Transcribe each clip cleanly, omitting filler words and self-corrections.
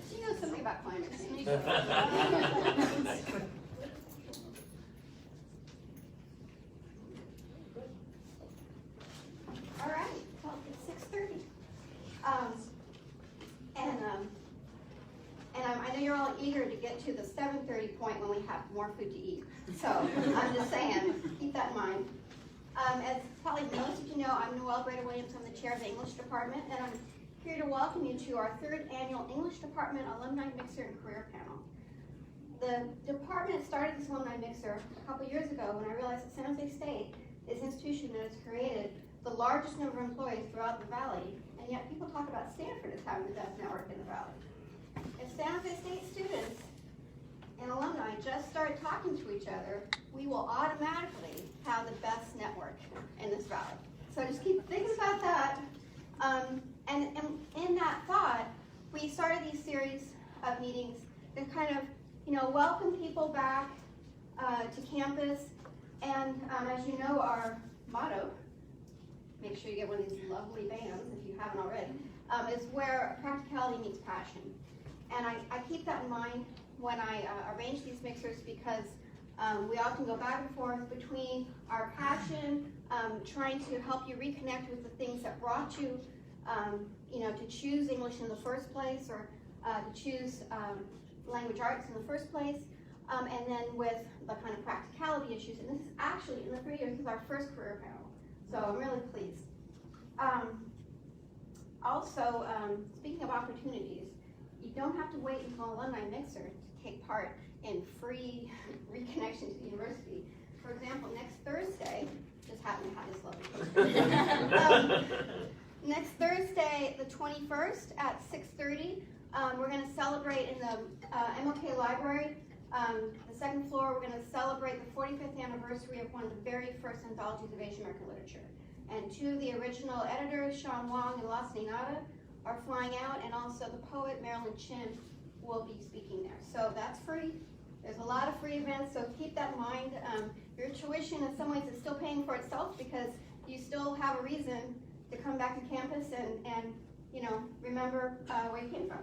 She knows something about climate change. All right, well, it's 6:30. I know you're all eager to get to the 7:30 point when we have more food to eat. So I'm just saying, keep that in mind. As probably most of you know, I'm Noelle Williams. I'm the chair of the English department, and I'm here to welcome you to our 3rd annual English department alumni mixer and career panel. The department started this alumni mixer a couple years ago when I realized that San Jose State is an institution that has created the largest number of employees throughout the valley, and yet people talk about Stanford as having the best network in the valley. If San Jose State students and alumni just start talking to each other, we will automatically have the best network in this valley. So just keep thinking about that. And in that thought, we started these series of meetings that kind of, welcome people back to campus. And as you know, our motto, make sure you get one of these lovely bands if you haven't already, is where practicality meets passion. And I keep that in mind when I arrange these mixers because we often go back and forth between our passion, trying to help you reconnect with the things that brought you, to choose English in the first place or to choose language arts in the first place, and then with the kind of practicality issues. And this is actually, in the 3 years, this is our first career panel. So I'm really pleased. Also, speaking of opportunities, you don't have to wait until Alumni Mixer to take part in free reconnection to the university. For example, next Thursday, just happened to have this lovely next Thursday, the 21st at 6:30, we're going to celebrate in the MLK Library, the 2nd floor, we're going to celebrate the 45th anniversary of one of the very first anthologies of Asian American literature. And 2 of the original editors, Sean Wong and Los Nada, are flying out, and also the poet Marilyn Chin will be speaking there. So that's free. There's a lot of free events, so keep that in mind. Your tuition in some ways is still paying for itself because you still have a reason to come back to campus and remember where you came from.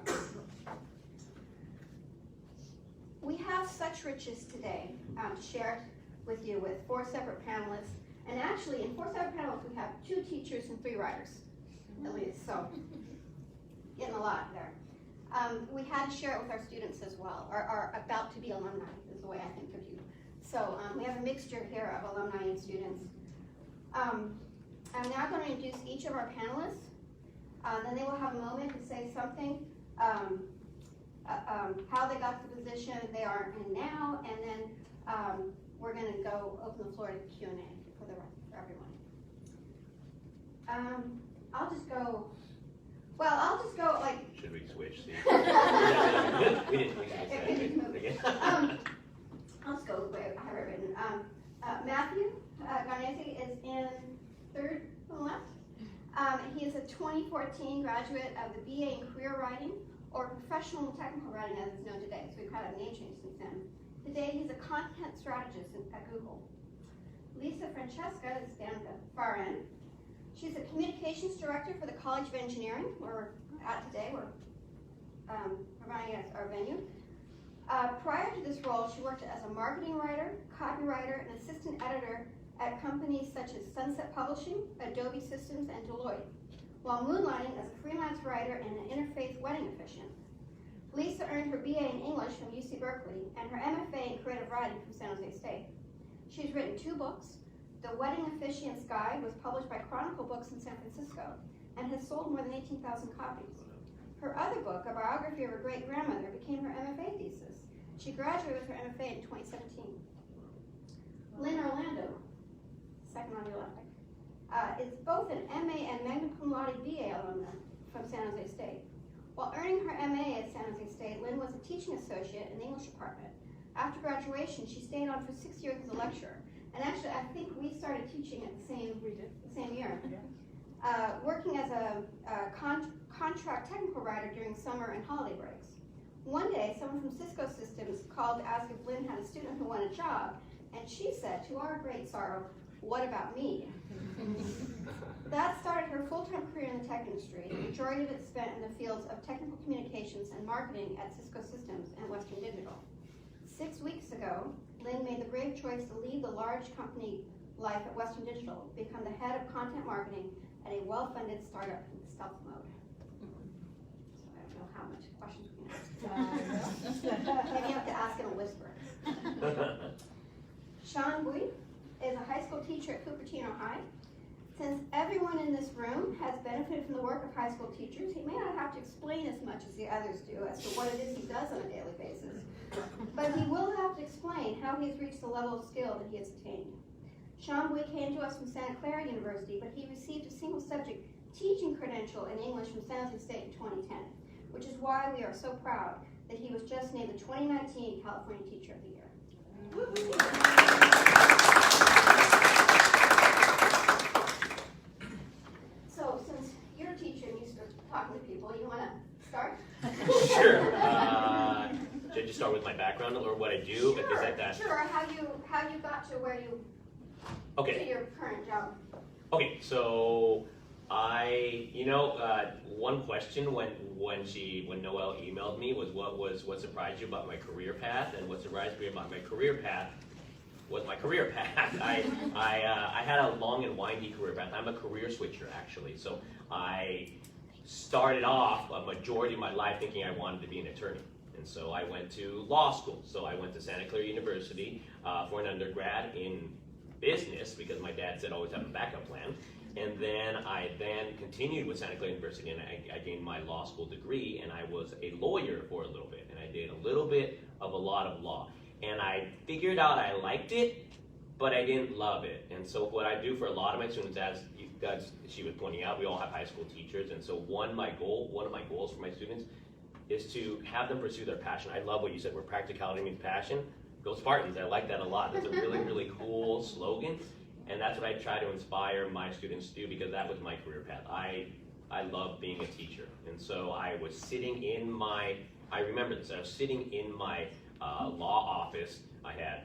We have such riches today to share with you with 4 separate panelists. And actually, in 4 separate panelists, we have 2 teachers and 3 writers, at least. So, getting a lot there. We had to share it with our students as well, our about-to-be alumni is the way I think of you. So we have a mixture here of alumni and students. I'm now going to introduce each of our panelists. Then they will have a moment to say something, how they got to the position they are in now, and then we're going to go open the floor to Q&A for everyone. I'll just go like... Should we switch seats? We didn't think of that. I'll just go the way I have it written. Matthew Garnese is in 3rd from the left. He is a 2014 graduate of the BA in Career Writing, or Professional and Technical Writing as it's known today. So we've had a name change since then. Today he's a content strategist at Google. Lisa Francesca is down at the far end. She's a communications director for the College of Engineering, where we're at today. We're providing as our venue. Prior to this role, she worked as a marketing writer, copywriter, and assistant editor at companies such as Sunset Publishing, Adobe Systems, and Deloitte, while moonlighting as a freelance writer and an interfaith wedding officiant. Lisa earned her BA in English from UC Berkeley and her MFA in creative writing from San Jose State. She's written 2 books. The Wedding Officiant's Guide was published by Chronicle Books in San Francisco and has sold more than 18,000 copies. Her other book, A Biography of Her Great-Grandmother, became her MFA thesis. She graduated with her MFA in 2017. Lynn Orlando, second on your left, is both an MA and magna cum laude BA alumna from San Jose State. While earning her MA at San Jose State, Lynn was a teaching associate in the English department. After graduation, she stayed on for 6 years as a lecturer. And actually, I think we started teaching at the same year. Working as a contract technical writer during summer and holiday breaks. One day, someone from Cisco Systems called to ask if Lynn had a student who wanted a job, and she said, to our great sorrow, what about me? That started her full-time career in the tech industry, the majority of it spent in the fields of technical communications and marketing at Cisco Systems and Western Digital. 6 weeks ago, Lynn made the brave choice to leave the large company life at Western Digital, become the head of content marketing at a well-funded startup in stealth mode. So I don't know how much questions we can ask. Maybe you have to ask in a whisper. Sean Bui is a high school teacher at Cupertino High. Since everyone in this room has benefited from the work of high school teachers, he may not have to explain as much as the others do as to what it is he does on a daily basis. But he will have to explain how he has reached the level of skill that he has attained. Sean Bui came to us from Santa Clara University, but he received a single-subject teaching credential in English from San Jose State in 2010, which is why we are so proud that he was just named the 2019 California Teacher of the Year. So, since you're a teacher and you start talking to people, you want to start? Sure. Should I just start with my background or what I do? Sure, Is that sure. How you got to where you to your current job? Okay, so one question when Noelle emailed me was what surprised you about my career path, and what surprised me about my career path was my career path. I had a long and windy career path. I'm a career switcher actually, so I started off a majority of my life thinking I wanted to be an attorney. And so I went to law school. So I went to Santa Clara University for an undergrad in business because my dad said always have a backup plan. And then I continued with Santa Clara University, and I gained my law school degree, and I was a lawyer for a little bit, and I did a little bit of a lot of law. And I figured out I liked it, but I didn't love it. And so what I do for a lot of my students, as she was pointing out, we all have high school teachers, and so one of my goals for my students is to have them pursue their passion. I love what you said, where practicality means passion. Go Spartans, I like that a lot. That's a really, really cool slogan. And that's what I try to inspire my students to do, because that was my career path. I love being a teacher. And so I was sitting in I remember this, I was sitting in my law office. I had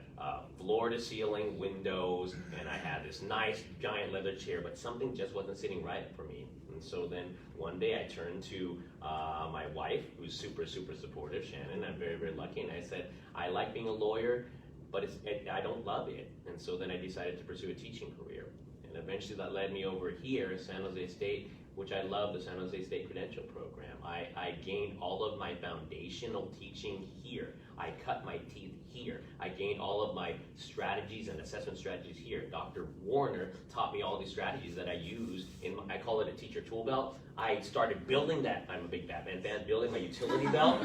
floor-to-ceiling windows, and I had this nice giant leather chair, but something just wasn't sitting right for me. And so then one day I turned to my wife, who's super, super supportive, Shannon. I'm very, very lucky, and I said, I like being a lawyer, but I don't love it. And so then I decided to pursue a teaching career. And eventually that led me over here, San Jose State, which I love, the San Jose State Credential Program. I gained all of my foundational teaching here. I cut my teeth here. I gained all of my strategies and assessment strategies here. Dr. Warner taught me all these strategies that I use I call it a teacher tool belt. I started building that, I'm a big Batman fan, building my utility belt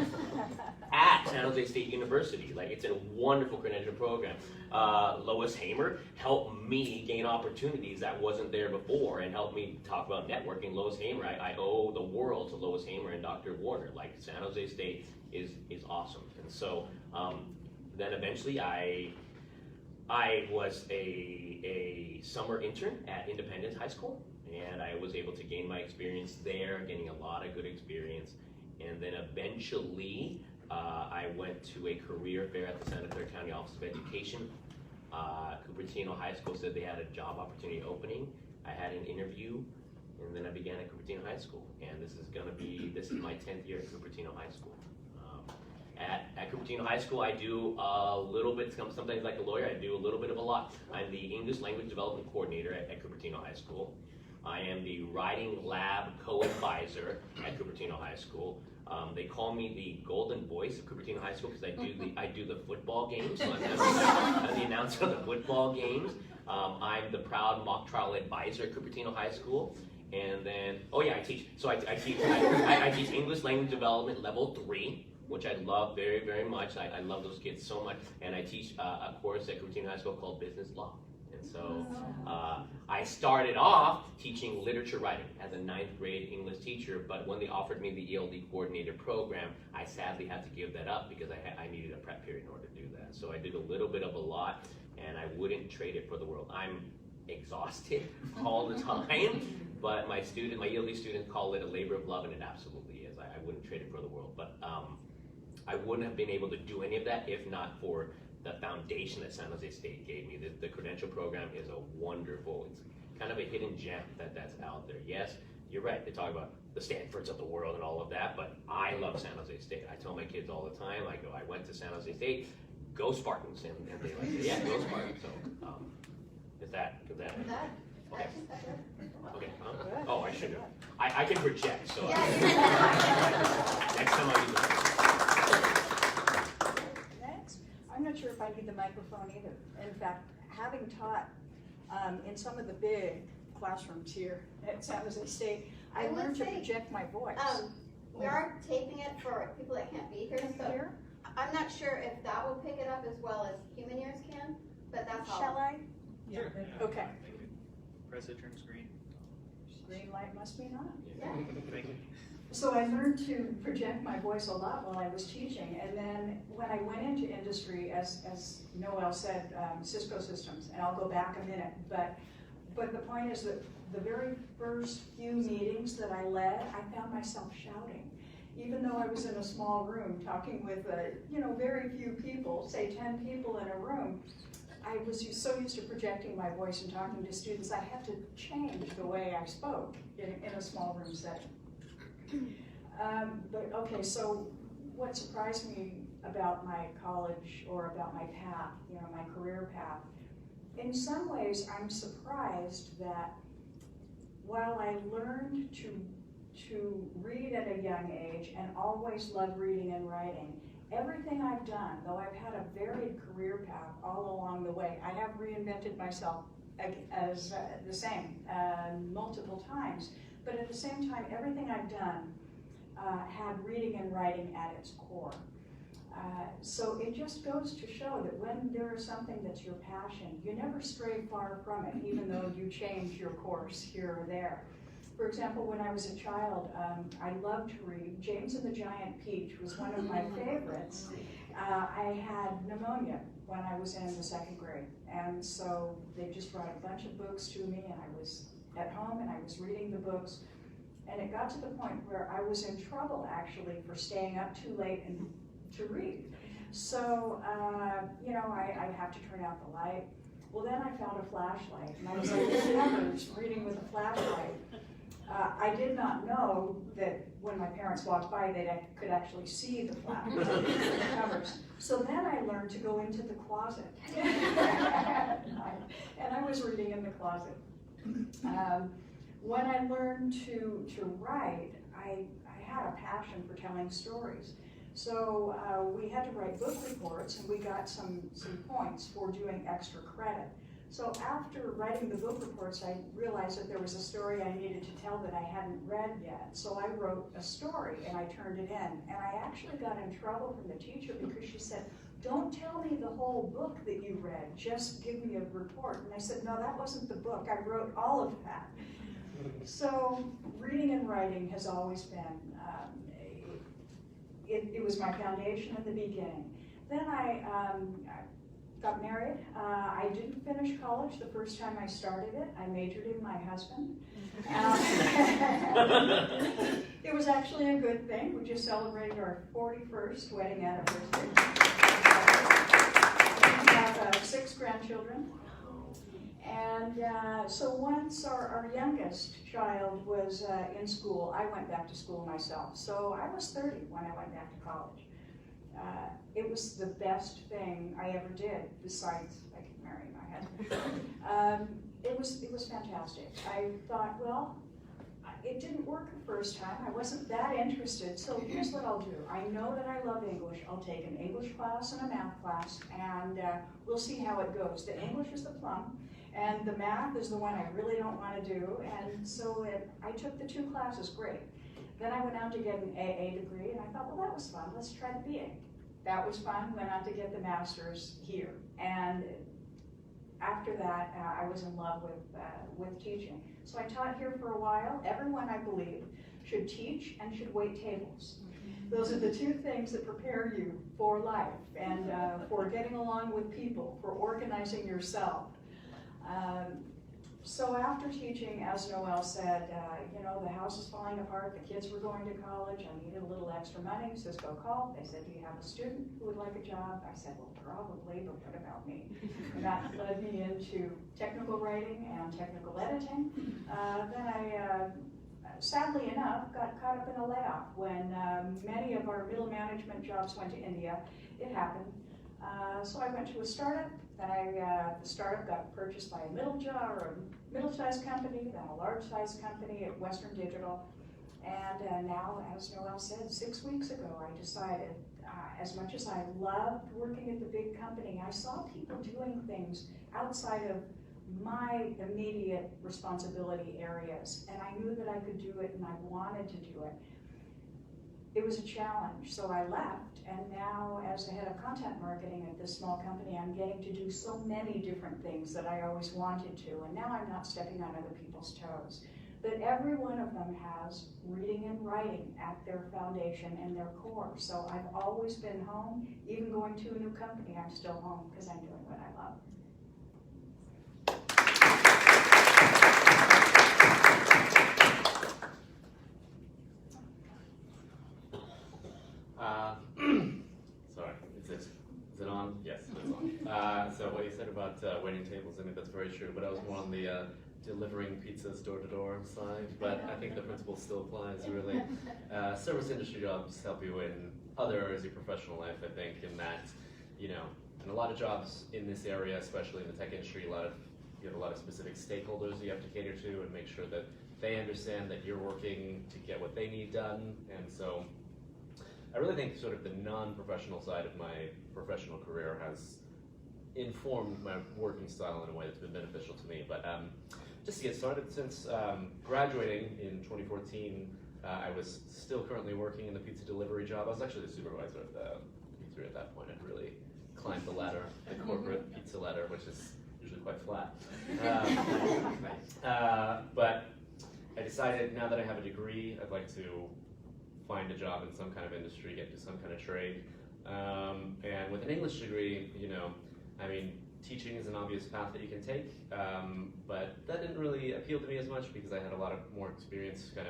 at San Jose State University. Like, it's a wonderful credential program. Lois Hamer helped me gain opportunities that wasn't there before, and helped me talk about networking. Lois Hamer, I owe the world to Lois Hamer and Dr. Warner. Like, San Jose State is awesome. And so then eventually I was a summer intern at Independence High School, and I was able to gain my experience there, getting a lot of good experience. And then eventually I went to a career fair at the Santa Clara County Office of Education. Cupertino High School said they had a job opportunity opening. I had an interview, and then I began at Cupertino High School. And this is my 10th year at Cupertino High School. At Cupertino High School, I do a little bit, sometimes like a lawyer, I do a little bit of a lot. I'm the English Language Development Coordinator at Cupertino High School. I am the Writing Lab Co-Advisor at Cupertino High School. They call me the Golden Voice of Cupertino High School because I do the football games. So I'm the announcer of the football games. I'm the proud mock trial advisor at Cupertino High School. And then, I teach. So I teach English Language Development Level 3. Which I love very, very much. I love those kids so much. And I teach a course at Cupertino High School called Business Law. And so I started off teaching literature writing as a 9th grade English teacher, but when they offered me the ELD coordinator program, I sadly had to give that up because I needed a prep period in order to do that. So I did a little bit of a lot, and I wouldn't trade it for the world. I'm exhausted all the time, but my ELD students call it a labor of love, and it absolutely is. I wouldn't trade it for the world. But I wouldn't have been able to do any of that if not for foundation that San Jose State gave me. The credential program is a wonderful, it's kind of a hidden gem that's out there. Yes, you're right, they talk about the Stanfords of the world and all of that, but I love San Jose State. I tell my kids all the time, I go, I went to San Jose State, go Spartans, and they like, yeah, go Spartans. So, is that? Okay. Okay. Oh, I should have. I can project, so next time I'll use it. Next, I'm not sure if I need the microphone either. In fact, having taught in some of the big classrooms here at San Jose State, I learned to project my voice. We are taping it for people that can't be here, so I'm not sure if that will pick it up as well as human ears can, but that's all. Shall I? Yeah. Okay. Press it, turn screen. Green light must be on. Yeah. Thank you. So I learned to project my voice a lot while I was teaching, and then when I went into industry, as Noel said, Cisco Systems, and I'll go back a minute, but the point is that the very first few meetings that I led, I found myself shouting. Even though I was in a small room talking with, very few people, say 10 people in a room, I was so used to projecting my voice and talking to students, I had to change the way I spoke in a small room setting. But okay, so what surprised me about my college or about my path, my career path, in some ways I'm surprised that while I learned to read at a young age and always loved reading and writing, everything I've done, though I've had a varied career path all along the way, I have reinvented myself as the same multiple times, but at the same time, everything I've done had reading and writing at its core. So it just goes to show that when there is something that's your passion, you never stray far from it, even though you change your course here or there. For example, when I was a child, I loved to read. James and the Giant Peach was one of my favorites. I had pneumonia when I was in the 2nd grade, and so they just brought a bunch of books to me, and I was at home and I was reading the books, and it got to the point where I was in trouble actually for staying up too late and to read. So, I'd have to turn out the light. Well, then I found a flashlight, and I was like, covers, reading with a flashlight. I did not know that when my parents walked by, they could actually see the covers. So then I learned to go into the closet. And I was reading in the closet. When I learned to write, I had a passion for telling stories. So we had to write book reports, and we got some points for doing extra credit. So after writing the book reports, I realized that there was a story I needed to tell that I hadn't read yet. So I wrote a story and I turned it in. And I actually got in trouble from the teacher because she said, "Don't tell me the whole book that you read, just give me a report." And I said, "No, that wasn't the book. I wrote all of that." So reading and writing has always been, it was my foundation at the beginning. Then I got married. I didn't finish college the first time I started it. I majored in my husband. It was actually a good thing. We just celebrated our 41st wedding anniversary. We have 6 grandchildren. And so once our youngest child was in school, I went back to school myself. So I was 30 when I went back to college. It was the best thing I ever did, besides I could marry my husband. It was fantastic. I thought, well, it didn't work the first time. I wasn't that interested, so here's what I'll do. I know that I love English. I'll take an English class and a math class, and we'll see how it goes. The English is the plum, and the math is the one I really don't want to do, and so I took the 2 classes, great. Then I went on to get an AA degree, and I thought, well, that was fun. Let's try the BA. That was fun. Went on to get the master's here. And after that, I was in love with teaching. So I taught here for a while. Everyone, I believe, should teach and should wait tables. Those are the 2 things that prepare you for life and for getting along with people, for organizing yourself. So after teaching, as Noelle said, the house is falling apart, the kids were going to college, I needed a little extra money. Cisco called, they said, do you have a student who would like a job? I said, well, probably, but what about me? And that led me into technical writing and technical editing. Then I, sadly enough, got caught up in a layoff when many of our middle management jobs went to India. It happened. So I went to a startup. Then the startup got purchased by a middle-sized company, then a large-sized company at Western Digital. And now, as Noelle said, 6 weeks ago, I decided, as much as I loved working at the big company, I saw people doing things outside of my immediate responsibility areas. And I knew that I could do it and I wanted to do it. It was a challenge, so I left, and now as the head of content marketing at this small company, I'm getting to do so many different things that I always wanted to, and now I'm not stepping on other people's toes. But every one of them has reading and writing at their foundation and their core, so I've always been home. Even going to a new company, I'm still home because I'm doing what I love. Sorry, is it on? Yes, it's on. So what you said about waiting tables, I mean, that's very true, but I was more on the delivering pizzas door to door side, but I think the principle still applies, really. Service industry jobs help you in other areas of your professional life, I think, in that, in a lot of jobs in this area, especially in the tech industry, you have a lot of specific stakeholders you have to cater to and make sure that they understand that you're working to get what they need done, and so I really think sort of the non-professional side of my professional career has informed my working style in a way that's been beneficial to me. But just to get started, since graduating in 2014, I was still currently working in the pizza delivery job. I was actually the supervisor of the pizzeria at that point. I'd really climbed the ladder, the corporate pizza ladder, which is usually quite flat. But I decided now that I have a degree, I'd like to find a job in some kind of industry, get into some kind of trade. And with an English degree, I mean, teaching is an obvious path that you can take, but that didn't really appeal to me as much because I had a lot of more experience in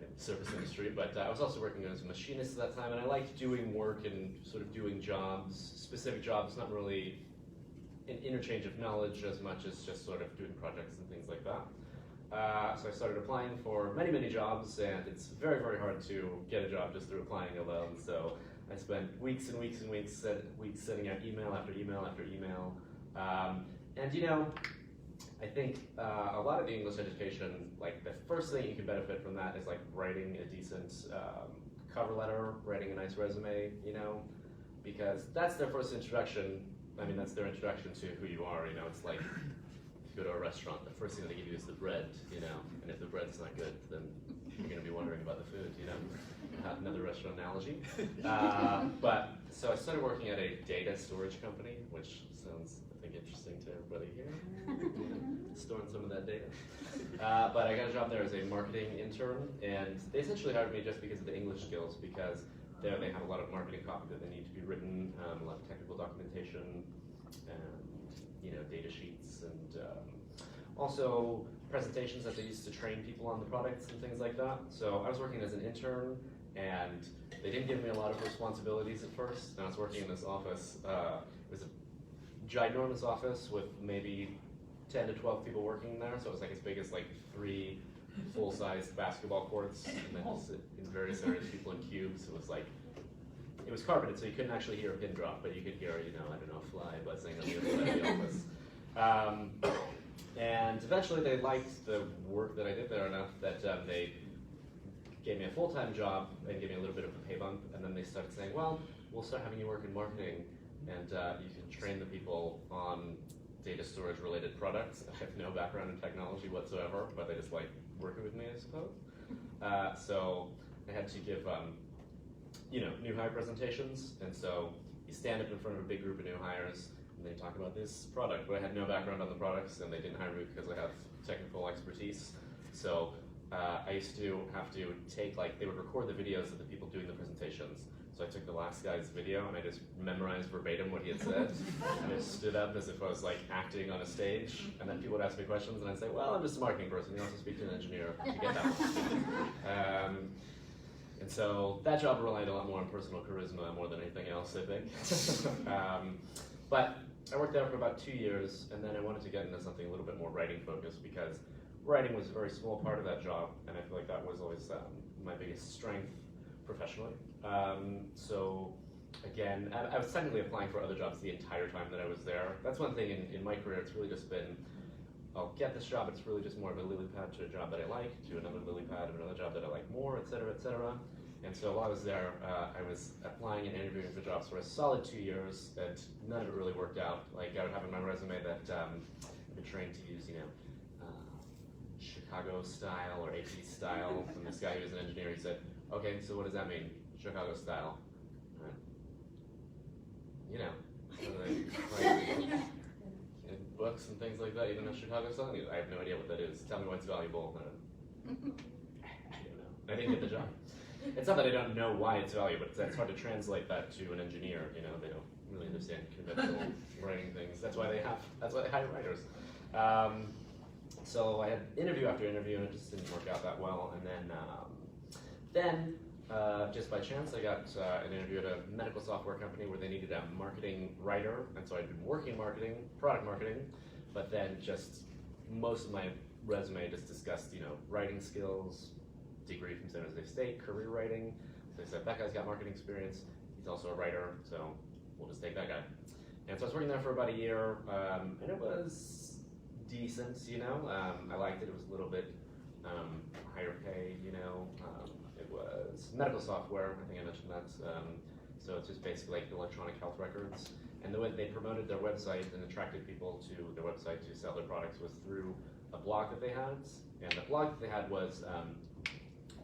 the service industry, but I was also working as a machinist at that time, and I liked doing work and sort of doing jobs, specific jobs, not really an interchange of knowledge as much as just sort of doing projects and things like that. So I started applying for many, many jobs, and it's very, very hard to get a job just through applying alone. So I spent weeks and weeks and weeks sending out email after email after email. And I think a lot of the English education, like the first thing you can benefit from that is like writing a decent cover letter, writing a nice resume, because that's their first introduction. I mean, that's their introduction to who you are, It's like, go to a restaurant, the first thing they give you is the bread, and if the bread's not good, then you're going to be wondering about the food, Another restaurant analogy. But so I started working at a data storage company, which sounds, I think, interesting to everybody here, storing some of that data. But I got a job there as a marketing intern, and they essentially hired me just because of the English skills, because there they have a lot of marketing copy that they need to be written, a lot of technical documentation, and data sheets, and also presentations that they used to train people on the products and things like that. So I was working as an intern, and they didn't give me a lot of responsibilities at first. And I was working in this office. It was a ginormous office with maybe 10 to 12 people working there. So it was like as big as like 3 full-sized basketball courts, and then just in various areas, people in cubes. It was carpeted, so you couldn't actually hear a pin drop, but you could hear, a fly buzzing on the other side of the office. And eventually they liked the work that I did there enough that they gave me a full-time job and gave me a little bit of a pay bump, and then they started saying, well, we'll start having you work in marketing, and you can train the people on data storage related products. I have no background in technology whatsoever, but they just like working with me, I suppose. So I had to give new hire presentations, and so you stand up in front of a big group of new hires, and they talk about this product, but I had no background on the products, and they didn't hire me because I have technical expertise. So I used to have to take, like, they would record the videos of the people doing the presentations. So I took the last guy's video and I just memorized verbatim what he had said. And I stood up as if I was like acting on a stage. And then people would ask me questions and I'd say, well, I'm just a marketing person. You also speak to an engineer. You get that one. And so that job relied a lot more on personal charisma more than anything else, I think. But I worked there for about 2 years, and then I wanted to get into something a little bit more writing focused because writing was a very small part of that job, and I feel like that was always my biggest strength professionally. So again, I was technically applying for other jobs the entire time that I was there. That's one thing in my career, it's really just been, I'll get this job, it's really just more of a lily pad to a job that I like, to another lily pad of another job that I like more, et cetera, et cetera. And so while I was there, I was applying and interviewing for jobs for a solid 2 years, and none of it really worked out. Like, I would have in my resume that I've been trained to use, Chicago style or AP style. From this guy who was an engineer, he said, okay, so what does that mean, Chicago style? In books and things like that, even in Chicago style, I have no idea what that is. Tell me what's valuable. I don't know. I didn't get the job. It's not that I don't know why it's valuable, but it's hard to translate that to an engineer. They don't really understand conventional writing things. That's why they hire writers. So I had interview after interview, and it just didn't work out that well. And then just by chance, I got an interview at a medical software company where they needed a marketing writer, and so I'd been working in marketing, product marketing, but then just most of my resume just discussed, writing skills, degree from San Jose State, career writing. So they said, that guy's got marketing experience, he's also a writer, so we'll just take that guy. And so I was working there for about a year, and it was decent, I liked it. It was a little bit higher pay, it was medical software, I think I mentioned that. So it's just basically like electronic health records. And the way they promoted their website and attracted people to their website to sell their products was through a blog that they had. And the blog that they had was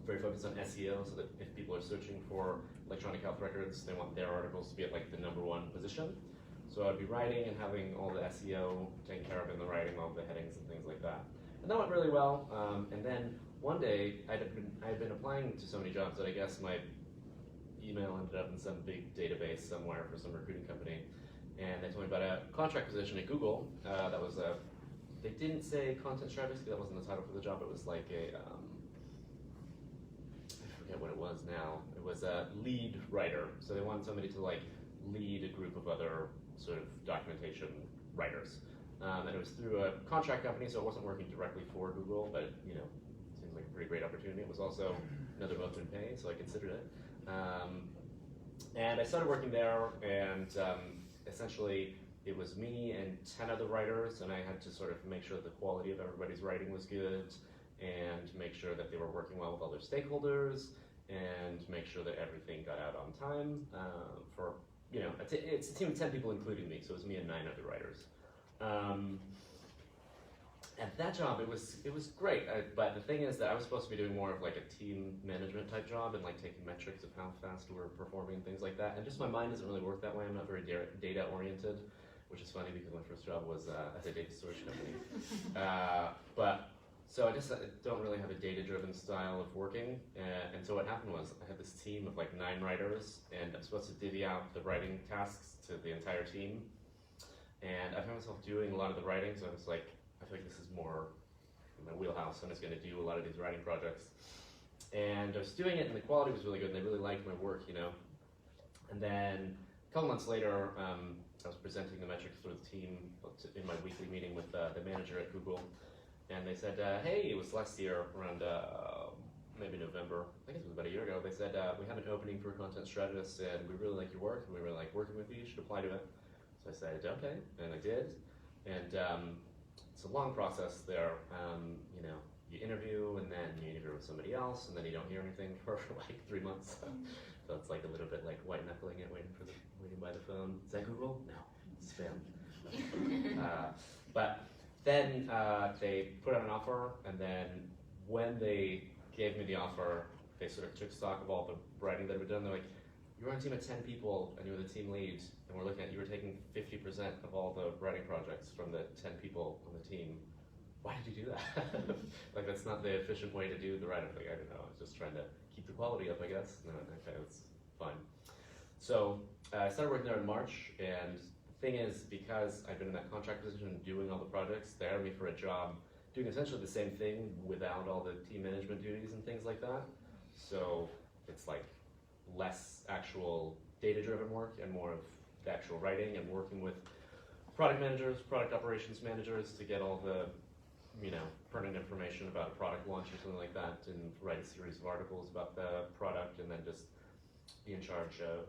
very focused on SEO, so that if people are searching for electronic health records, they want their articles to be at like the #1 position. So I'd be writing and having all the SEO taken care of in the writing, all the headings and things like that. And that went really well. And then one day, I had been applying to so many jobs that I guess my email ended up in some big database somewhere for some recruiting company. And they told me about a contract position at Google that was they didn't say content strategist, because that wasn't the title for the job. It was like a, I forget what it was now. It was a lead writer. So they wanted somebody to like lead a group of other sort of documentation writers. And it was through a contract company, so it wasn't working directly for Google, but it seemed like a pretty great opportunity. It was also another month in pay, so I considered it. And I started working there, and essentially it was me and 10 other writers, and I had to sort of make sure that the quality of everybody's writing was good, and make sure that they were working well with all their stakeholders, and make sure that everything got out on time. It's a team of 10 people including me, so it was me and 9 other writers. At that job, it was great, but the thing is that I was supposed to be doing more of like a team management type job and like taking metrics of how fast we're performing and things like that, and just my mind doesn't really work that way. I'm not very data oriented, which is funny because my first job was at a data storage company. So I just don't really have a data-driven style of working, and so what happened was I had this team of like 9 writers, and I'm supposed to divvy out the writing tasks to the entire team, and I found myself doing a lot of the writing, so I was like, I feel like this is more in my wheelhouse. I'm just going to do a lot of these writing projects. And I was doing it, and the quality was really good, and they really liked my work, And then a couple months later, I was presenting the metrics for the team in my weekly meeting with the manager at Google. And they said, hey, it was last year, around maybe November, I guess it was about a year ago. They said, we have an opening for a content strategist, and we really like your work, and we really like working with you. You should apply to it. So I said, okay, and I did. And it's a long process there. You interview, and then you interview with somebody else, and then you don't hear anything for like 3 months. So it's like a little bit like white knuckling it, waiting by the phone. Is that Google? No, it's spam. But then they put out an offer, and then when they gave me the offer, they sort of took stock of all the writing that we'd done. They're like, you were on a team of 10 people, and you were the team lead, and we're looking at you were taking 50% of all the writing projects from the 10 people on the team. why did you do that? Like, that's not the efficient way to do the writing. Like, I don't know, I was just trying to keep the quality up, I guess. No, okay, that's fine. So I started working there in March, and the thing is, because I've been in that contract position doing all the projects, they hired me for a job doing essentially the same thing without all the team management duties and things like that. So it's like less actual data-driven work and more of the actual writing and working with product managers, product operations managers to get all the, you know, pertinent information about a product launch or something like that, and write a series of articles about the product, and then just be in charge of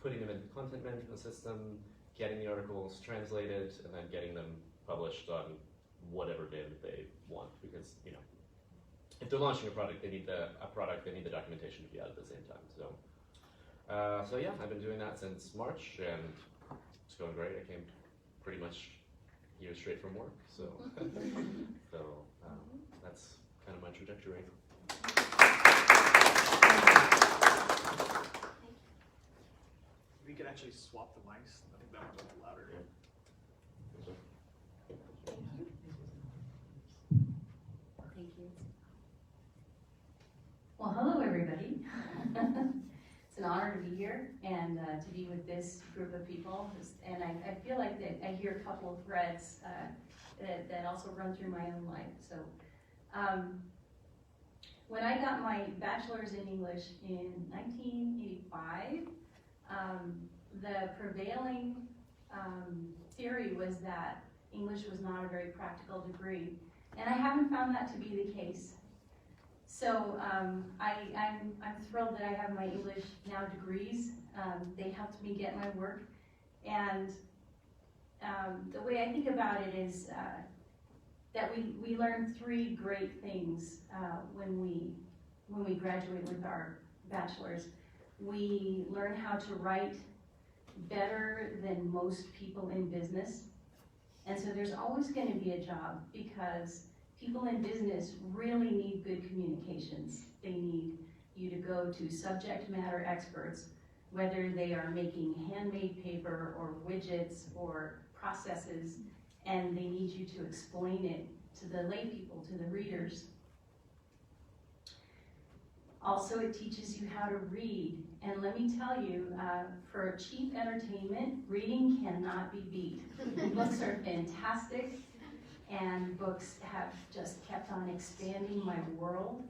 putting them into the content management system, getting the articles translated, and then getting them published on whatever data they want. Because, you know, if they're launching a product, they need the documentation to be out at the same time. So yeah, I've been doing that since March, and it's going great. I came pretty much here straight from work, so that's kind of my trajectory. We could actually swap the mics. I think that one's a little louder. Thank you. Well, hello, everybody. It's an honor to be here and to be with this group of people. And I feel like that I hear a couple of threads that also run through my own life. So when I got my bachelor's in English in 1985, the prevailing theory was that English was not a very practical degree. And I haven't found that to be the case. So I'm thrilled that I have my English now degrees. They helped me get my work. And the way I think about it is that we learn three great things when we graduate with our bachelor's. We learn how to write better than most people in business. And so there's always going to be a job, because people in business really need good communications. They need you to go to subject matter experts, whether they are making handmade paper or widgets or processes, and they need you to explain it to the lay people, to the readers. Also, it teaches you how to read. And let me tell you, for cheap entertainment, reading cannot be beat. Books are fantastic, and books have just kept on expanding my world.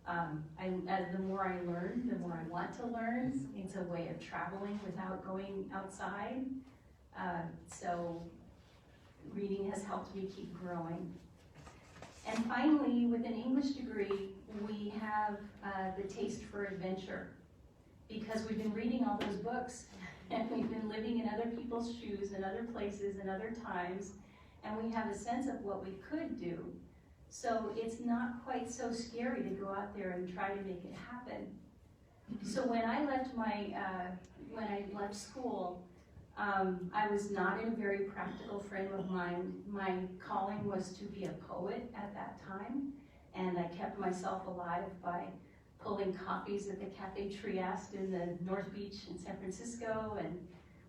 The more I learn, the more I want to learn. It's a way of traveling without going outside. So reading has helped me keep growing. And finally, with an English degree, we have the taste for adventure, because we've been reading all those books, and we've been living in other people's shoes and other places and other times, and we have a sense of what we could do. So it's not quite so scary to go out there and try to make it happen. So when I left school, I was not in a very practical frame of mind. My calling was to be a poet at that time, and I kept myself alive by pulling coffees at the Cafe Trieste in the North Beach in San Francisco, and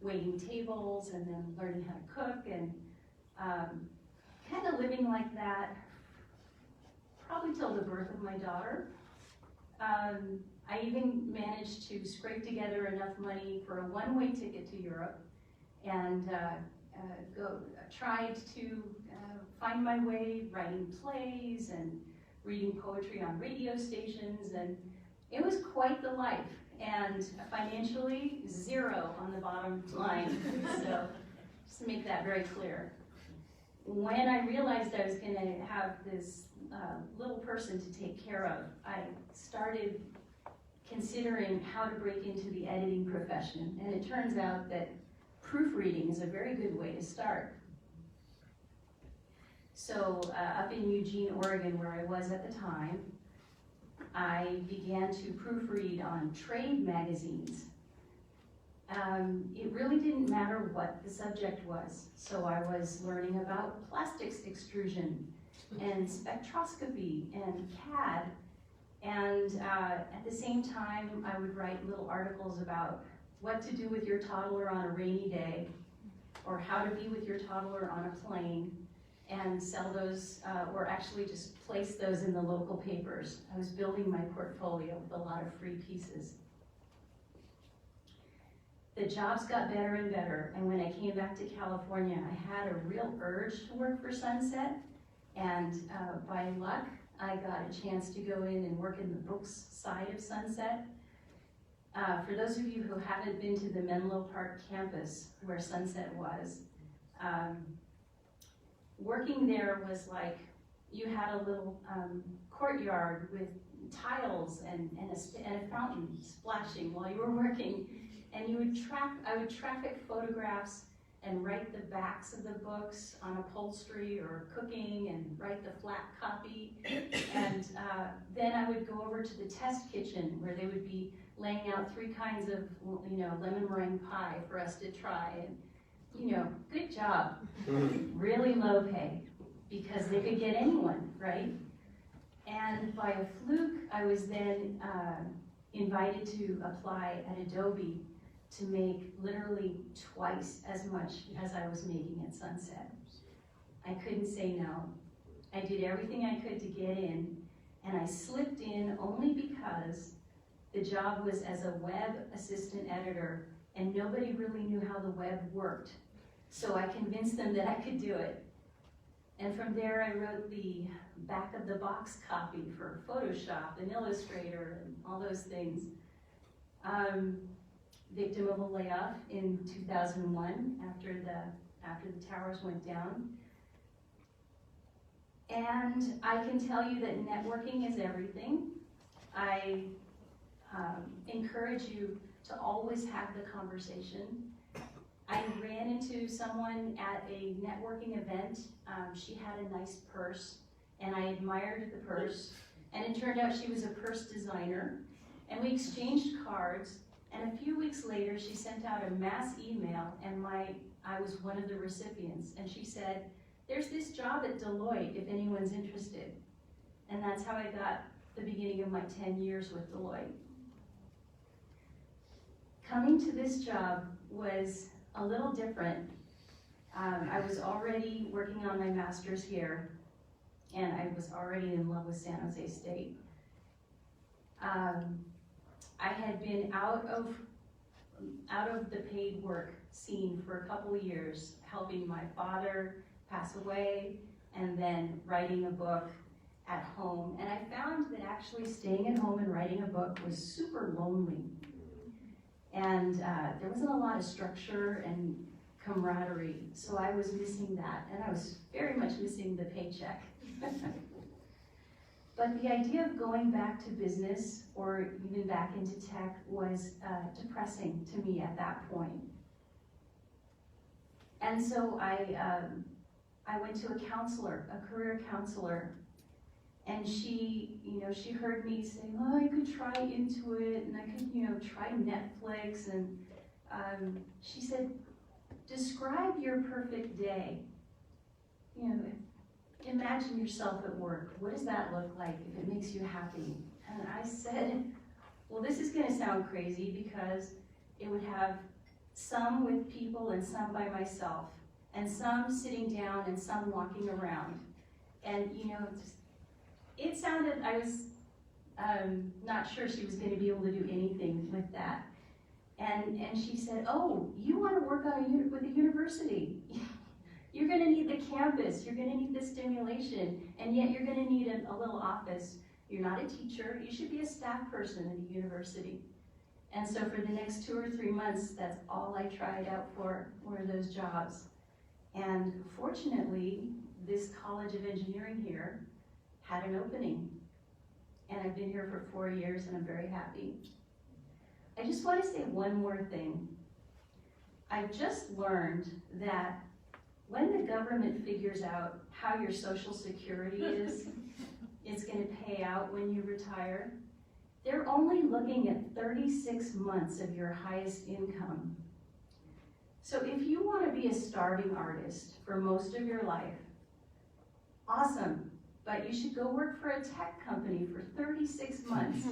waiting tables, and then learning how to cook, and kind of living like that probably till the birth of my daughter. I even managed to scrape together enough money for a one-way ticket to Europe, and tried to find my way writing plays and reading poetry on radio stations, and it was quite the life, and financially zero on the bottom line. So just to make that very clear. When I realized I was going to have this little person to take care of, I started considering how to break into the editing profession, and it turns out that proofreading is a very good way to start. So up in Eugene, Oregon, where I was at the time, I began to proofread on trade magazines. It really didn't matter what the subject was. So I was learning about plastics extrusion and spectroscopy and CAD. And at the same time, I would write little articles about what to do with your toddler on a rainy day, or how to be with your toddler on a plane. and sell those, or actually just place those in the local papers. I was building my portfolio with a lot of free pieces. The jobs got better and better, and when I came back to California, I had a real urge to work for Sunset, and by luck, I got a chance to go in and work in the books side of Sunset. For those of you who haven't been to the Menlo Park campus where Sunset was, working there was like you had a little courtyard with tiles and a fountain splashing while you were working, and I would traffic photographs and write the backs of the books on upholstery or cooking and write the flat copy, and then I would go over to the test kitchen where they would be laying out 3 kinds of lemon meringue pie for us to try, and good job. Really low pay, because they could get anyone, right? And by a fluke, I was then invited to apply at Adobe to make literally twice as much as I was making at Sunset. I couldn't say no. I did everything I could to get in, and I slipped in only because the job was as a web assistant editor, and nobody really knew how the web worked. So I convinced them that I could do it. And from there, I wrote the back of the box copy for Photoshop and Illustrator and all those things. Victim of a layoff in 2001 after the towers went down. And I can tell you that networking is everything. I encourage you to always have the conversation. I ran into someone at a networking event. She had a nice purse, and I admired the purse. And it turned out she was a purse designer. And we exchanged cards. And a few weeks later, she sent out a mass email, and I was one of the recipients. And she said, "There's this job at Deloitte if anyone's interested." And that's how I got the beginning of my 10 years with Deloitte. Coming to this job was a little different. I was already working on my master's here, and I was already in love with San Jose State. I had been out of the paid work scene for a couple of years, helping my father pass away, and then writing a book at home. And I found that actually staying at home and writing a book was super lonely. And there wasn't a lot of structure and camaraderie, so I was missing that, and I was very much missing the paycheck. But the idea of going back to business or even back into tech was depressing to me at that point. And so I went to a counselor, a career counselor, and she heard me say, "Oh, I could try Intuit, and I could, try Netflix," and she said, "Describe your perfect day. Imagine yourself at work. What does that look like if it makes you happy?" And I said, well, this is gonna sound crazy because it would have some with people and some by myself, and some sitting down and some walking around. And it sounded, I was not sure she was gonna be able to do anything with that. And she said, "Oh, you wanna work with a university. You're gonna need the campus, you're gonna need the stimulation, and yet you're gonna need a little office. You're not a teacher, you should be a staff person at a university." And so for the next 2 or 3 months, that's all I tried out for were those jobs. And fortunately, this College of Engineering here had an opening. And I've been here for 4 years, and I'm very happy. I just want to say one more thing. I just learned that when the government figures out how your Social Security is going to pay out when you retire, they're only looking at 36 months of your highest income. So if you want to be a starving artist for most of your life, awesome, but you should go work for a tech company for 36 months.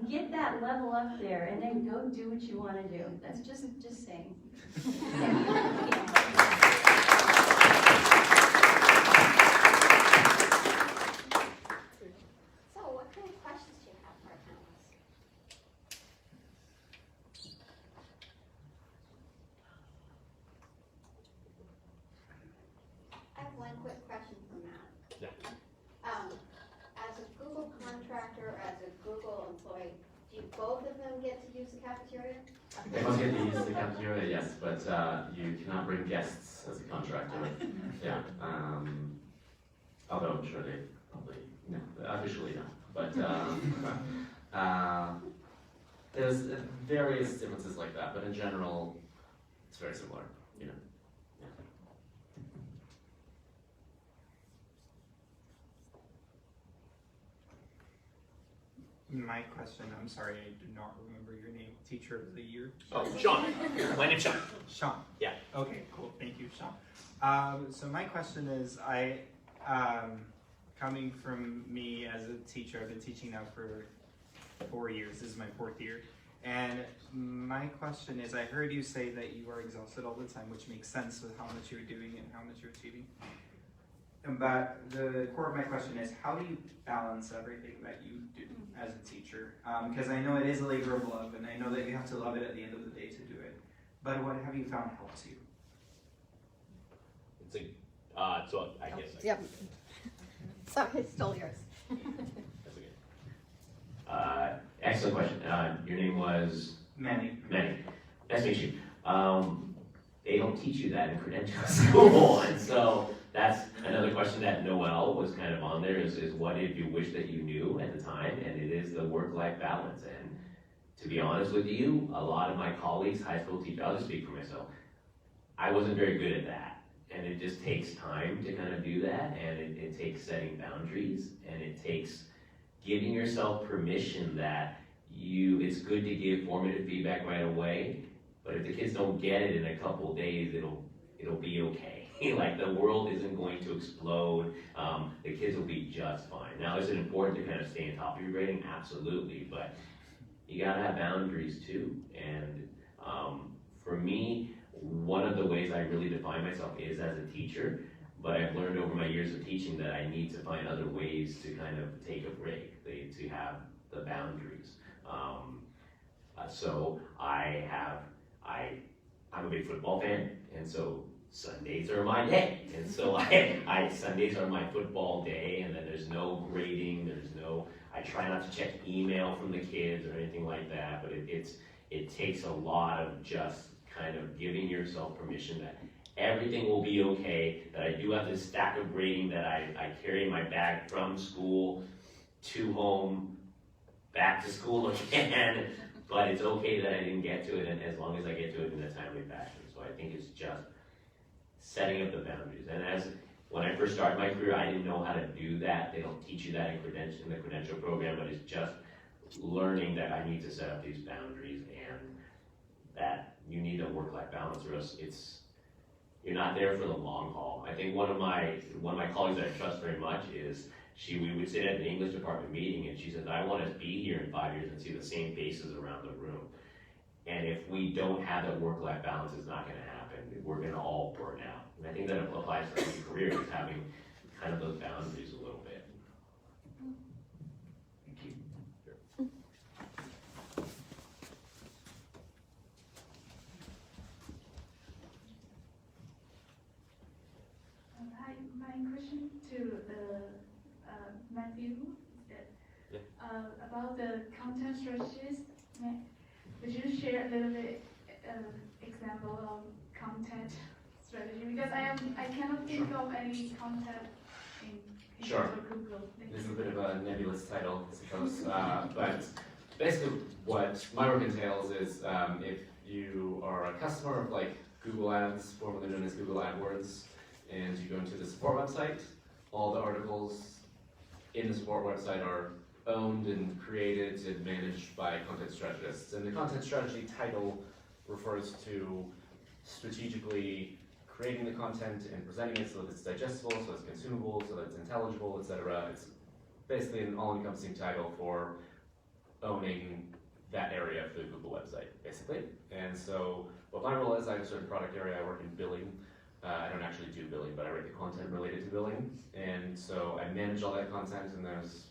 Get that level up there, and then go do what you want to do. That's just saying. use the cafeteria? They must get to use the cafeteria, yes, but you cannot bring guests as a contractor. Yeah. Although I'm sure they probably, no, officially no. But there's various differences like that, but in general, it's very similar, you know. Yeah. My question, I'm sorry, I do not remember your name. Teacher of the year? Oh, Sean. My name's Sean. Sean. Yeah. Okay, cool. Thank you, Sean. So my question is, coming from me as a teacher, I've been teaching now for 4 years. This is my 4th year. And my question is, I heard you say that you are exhausted all the time, which makes sense with how much you're doing and how much you're achieving. But the core of my question is, how do you balance everything that you do as a teacher? Because I know it is a labor of love, and I know that you have to love it at the end of the day to do it. But what have you found helps you? It's so I guess. Yep. Sorry, it's still yours. That's okay. Excellent question. Your name was? Manny. Manny. Nice to meet you. They don't teach you that in credential school, and so that's another question that Noelle was kind of on there is what did you wish that you knew at the time? And it is the work-life balance. And to be honest with you, a lot of my colleagues, high school teachers, I'll just speak for myself, I wasn't very good at that. And it just takes time to kind of do that, and it takes setting boundaries, and it takes giving yourself permission that it's good to give formative feedback right away, but if the kids don't get it in a couple of days, it'll be okay. Like, the world isn't going to explode. The kids will be just fine. Now, is it important to kind of stay on top of your grading? Absolutely, but you gotta have boundaries too. And for me, one of the ways I really define myself is as a teacher, but I've learned over my years of teaching that I need to find other ways to kind of take a break, to have the boundaries. So I'm a big football fan, and so Sundays are my day, and so Sundays are my football day, and then there's no grading, I try not to check email from the kids or anything like that, but it takes a lot of just kind of giving yourself permission that everything will be okay, that I do have this stack of grading that I carry in my bag from school to home, back to school again, but it's okay that I didn't get to it, and as long as I get to it in a timely fashion. So I think it's just setting up the boundaries. And when I first started my career, I didn't know how to do that. They don't teach you that in the credential program, but it's just learning that I need to set up these boundaries and that you need a work-life balance, or else you're not there for the long haul. I think one of my colleagues that I trust very much is we would sit at an English department meeting, and she says, I want to be here in 5 years and see the same faces around the room. And if we don't have that work-life balance, it's not going to happen. We're going to all burn out. And I think that applies to any career, is having kind of those boundaries a little bit. Thank you. Hi, my question to Matthew about the content strategist. Would you share a little bit example of content strategy? Because I cannot think of any content in Sure. Google. This is a bit of a nebulous title, I suppose, but basically what my work entails is if you are a customer of like Google Ads, formerly known as Google AdWords, and you go into the support website, all the articles in the support website are owned and created and managed by content strategists. And the content strategy title refers to strategically creating the content and presenting it so that it's digestible, so it's consumable, so that it's intelligible, etc. It's basically an all-encompassing title for owning that area of the Google website, basically. And so what my role is, I have a certain product area, I work in billing. I don't actually do billing, but I write the content related to billing. And so I manage all that content, and there's,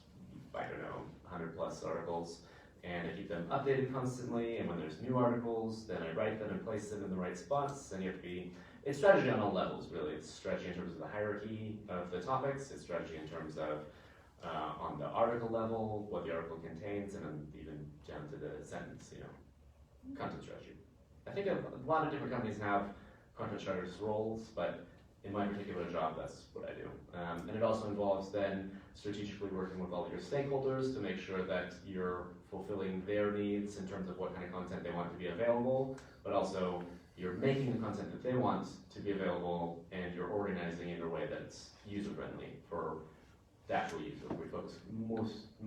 I don't know, 100 plus articles, and I keep them updated constantly, and when there's new articles, then I write them and place them in the right spots, and it's strategy on all levels, really. It's strategy in terms of the hierarchy of the topics, it's strategy in terms of on the article level, what the article contains, and then even down to the sentence, content strategy. I think a lot of different companies have content strategist roles, but in my particular job, that's what I do. And it also involves then strategically working with all of your stakeholders to make sure that you're fulfilling their needs in terms of what kind of content they want to be available, but also you're making the content that they want to be available and you're organizing in a way that's user-friendly for the actual user. We focus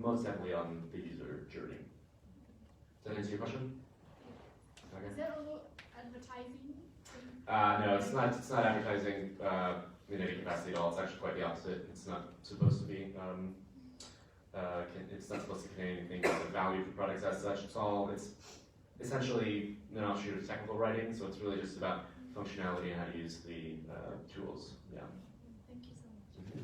most heavily on the user journey. Does that answer your question? Okay. Is that also advertising? No, it's not advertising in any capacity at all. It's actually quite the opposite. It's not supposed to be. It's not supposed to contain anything of value for products as such. It's essentially an offshoot of technical writing. So it's really just about functionality and how to use the tools. Yeah. Thank you so much.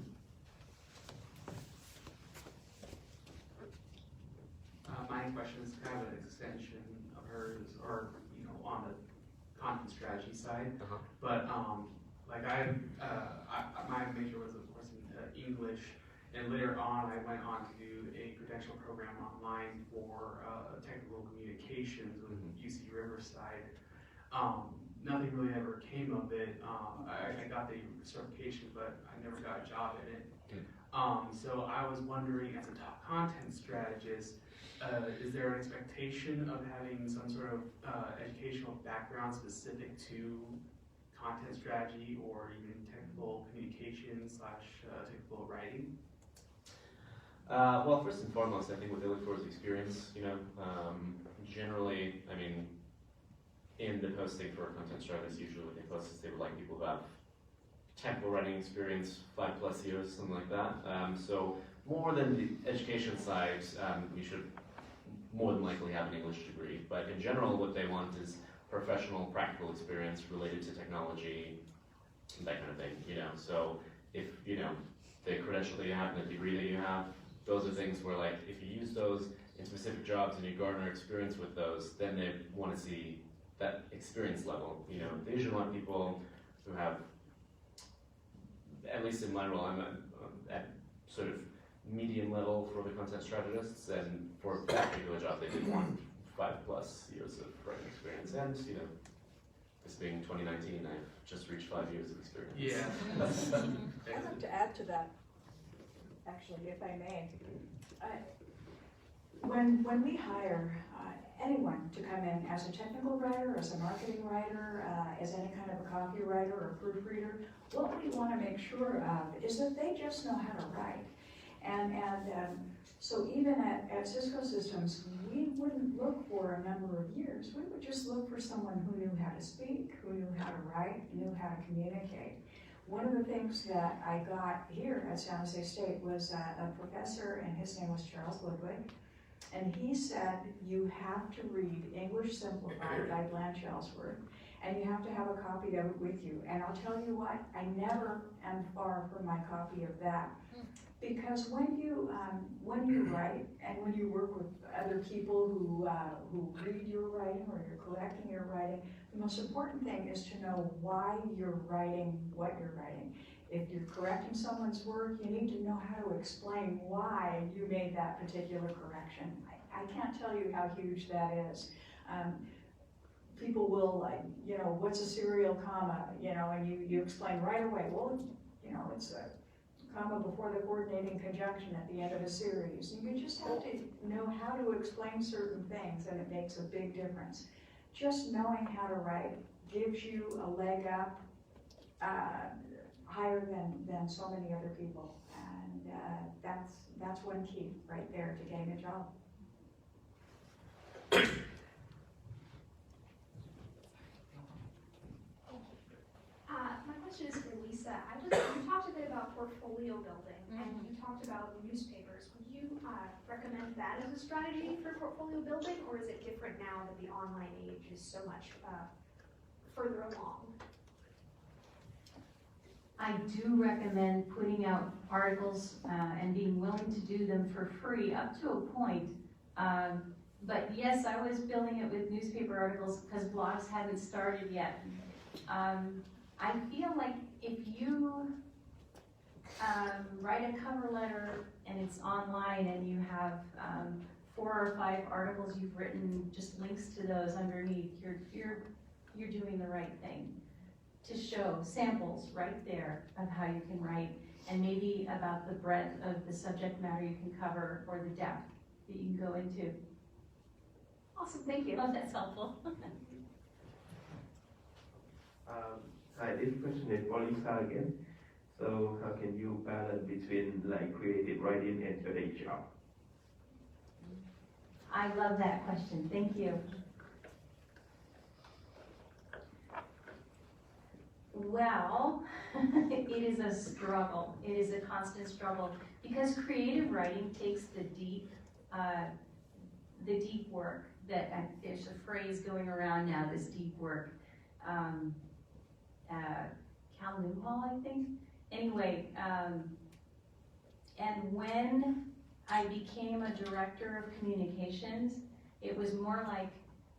Mm-hmm. My question is kind of an extension of hers, or on the content strategy side. Uh-huh. But like my major was of course in English, and later on I went on to do a credential program online for technical communications with UC Riverside. Nothing really ever came of it. I got the certification, but I never got a job in it. So I was wondering, as a top content strategist, is there an expectation of having some sort of educational background specific to content strategy or even technical communication / technical writing? Well, first and foremost, I think what they look for is experience. Generally, I mean, in the posting for a content strategist, usually what they post is they would like people who have technical writing experience, 5+ years, something like that. So more than the education side, you should more than likely have an English degree. But in general, what they want is professional, practical experience related to technology, that kind of thing. So if the credential that you have and the degree that you have, those are things where, like, if you use those in specific jobs and you garner experience with those, then they want to see that experience level. They usually want people who have, at least in my role, I'm at sort of medium level for the content strategists, and for that particular job, they did want 5+ years of writing experience. And this being 2019, I've just reached 5 years of experience. Yeah. I'd like to add to that, actually, if I may. When we hire anyone to come in as a technical writer, as a marketing writer, as any kind of a copywriter or proofreader, what we want to make sure of is that they just know how to write. And so even at Cisco Systems, we wouldn't look for a number of years. We would just look for someone who knew how to speak, who knew how to write, knew how to communicate. One of the things that I got here at San Jose State was a professor, and his name was Charles Ludwig, and he said you have to read English Simplified by Blanche Ellsworth, and you have to have a copy of it with you. And I'll tell you what, I never am far from my copy of that. Because when you write and when you work with other people who read your writing or you're collecting your writing, the most important thing is to know why you're writing what you're writing. If you're correcting someone's work, you need to know how to explain why you made that particular correction. I can't tell you how huge that is. People will, what's a serial comma, and you explain right away, well, it's a comma before the coordinating conjunction at the end of a series. You just have to know how to explain certain things, and it makes a big difference. Just knowing how to write gives you a leg up higher than so many other people, and that's one key right there to getting a job. My question is for Lisa. You talked a bit about portfolio building, and you talked about newspapers. Would you recommend that as a strategy for portfolio building, or is it different now that the online age is so much further along? I do recommend putting out articles and being willing to do them for free up to a point. But yes, I was building it with newspaper articles because blogs hadn't started yet. I feel like if you write a cover letter and it's online and you have 4 or 5 articles you've written, just links to those underneath, you're doing the right thing. To show samples right there of how you can write, and maybe about the breadth of the subject matter you can cover, or the depth that you can go into. Awesome, thank you. Love that's helpful. Hi, this question is for Lisa again. So how can you balance between like creative writing and your day job? I love that question, thank you. Well, it is a struggle. It is a constant struggle because creative writing takes the deep work. There's a phrase going around now. This deep work. Cal Newhall, I think. Anyway, and when I became a director of communications, it was more like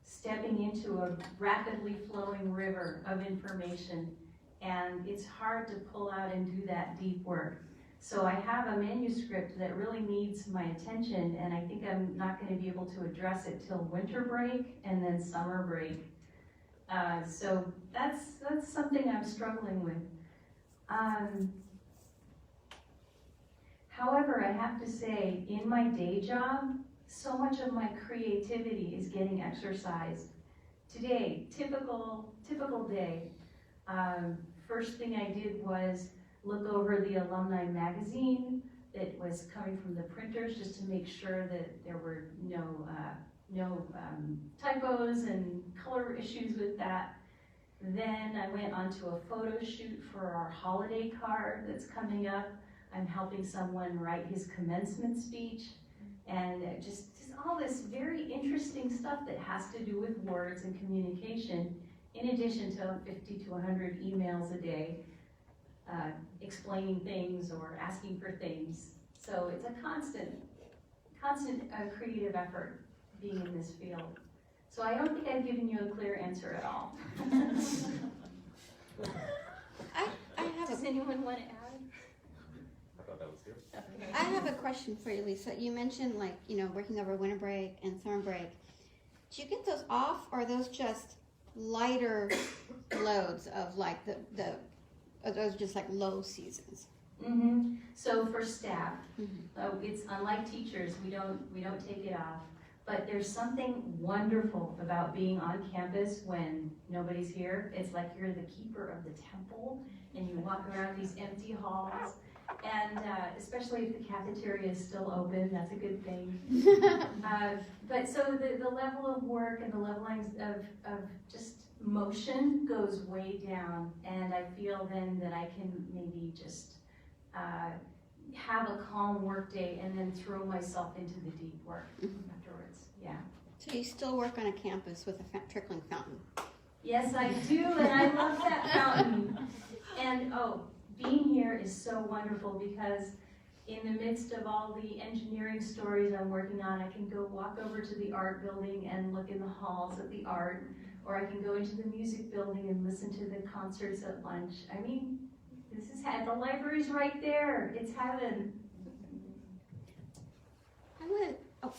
stepping into a rapidly flowing river of information, and it's hard to pull out and do that deep work. So I have a manuscript that really needs my attention, and I think I'm not going to be able to address it till winter break and then summer break. So that's something I'm struggling with. However, I have to say, in my day job, so much of my creativity is getting exercised. Today, typical day, first thing I did was look over the Alumni magazine that was coming from the printers, just to make sure that there were no typos and color issues with that. Then I went onto a photo shoot for our holiday card that's coming up. I'm helping someone write his commencement speech, and just all this very interesting stuff that has to do with words and communication, in addition to 50 to 100 emails a day, explaining things or asking for things. So it's a constant creative effort being in this field. So I don't think I've given you a clear answer at all. Does anyone want to add? I thought that was you. I have a question for you, Lisa. You mentioned working over winter break and summer break. Do you get those off, or are those just lighter loads of are those just like low seasons? Mm-hmm. So for staff, it's unlike teachers. We don't take it off. But there's something wonderful about being on campus when nobody's here. It's like you're the keeper of the temple, and you walk around these empty halls. And especially if the cafeteria is still open, that's a good thing. But so the level of work and the level of just motion goes way down, and I feel then that I can maybe just have a calm work day and then throw myself into the deep work afterwards. Yeah. So you still work on a campus with a trickling fountain? Yes, I do, and I love that fountain. And being here is so wonderful because in the midst of all the engineering stories I'm working on, I can go walk over to the art building and look in the halls at the art, or I can go into the music building and listen to the concerts at lunch. I mean, this is the library's right there. It's heaven. I want to. Oh.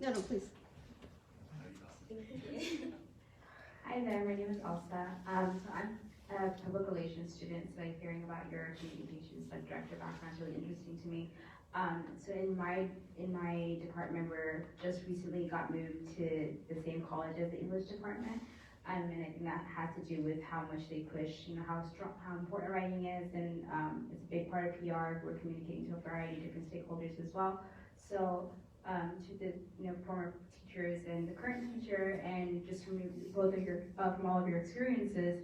No, please. Hi there, my name is Elsa. So I'm a public relations student, so hearing about your communications director background is really interesting to me. So in my department, we're just recently got moved to the same college as the English department, and I think that has to do with how much they push, how important writing is, and it's a big part of PR. We're communicating to a variety of different stakeholders as well. So to the former teachers and the current teacher, and just from from all of your experiences,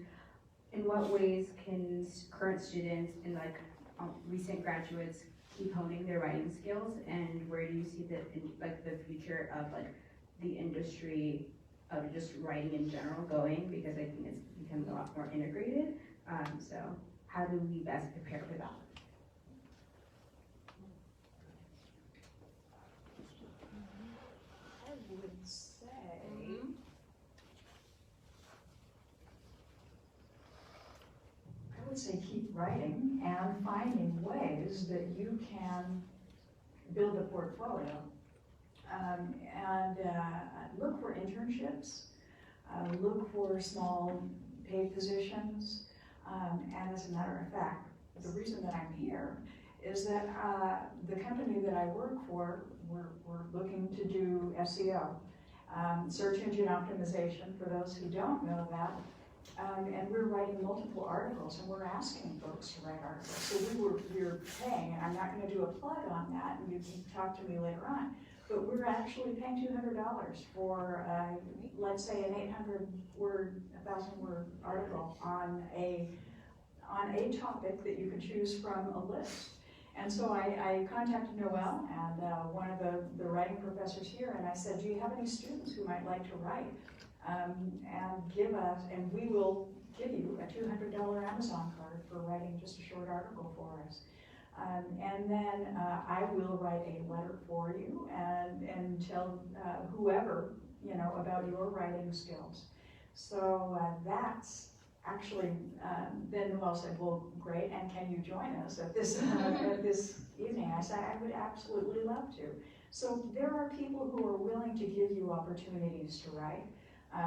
in what ways can current students and recent graduates keep honing their writing skills, and where do you see the future of the industry of just writing in general going, because I think it's becoming a lot more integrated. So how do we best prepare for that? I would say keep writing and finding ways that you can build a portfolio. Look for internships, look for small paid positions, and as a matter of fact, the reason that I'm here is that the company that I work for, we're looking to do SEO, search engine optimization, for those who don't know that. And we're writing multiple articles, and we're asking folks to write articles. So we're paying, and I'm not going to do a plug on that, and you can talk to me later on, but we're actually paying $200 for, let's say, an 800-word, 1,000-word article on a topic that you can choose from a list. And so I contacted Noelle and one of the writing professors here, and I said, do you have any students who might like to write? And we will give you a $200 Amazon card for writing just a short article for us. And then I will write a letter for you and tell whoever, about your writing skills. So that's actually, then Noelle said, well, great, and can you join us at this, at this evening? I said, I would absolutely love to. So there are people who are willing to give you opportunities to write.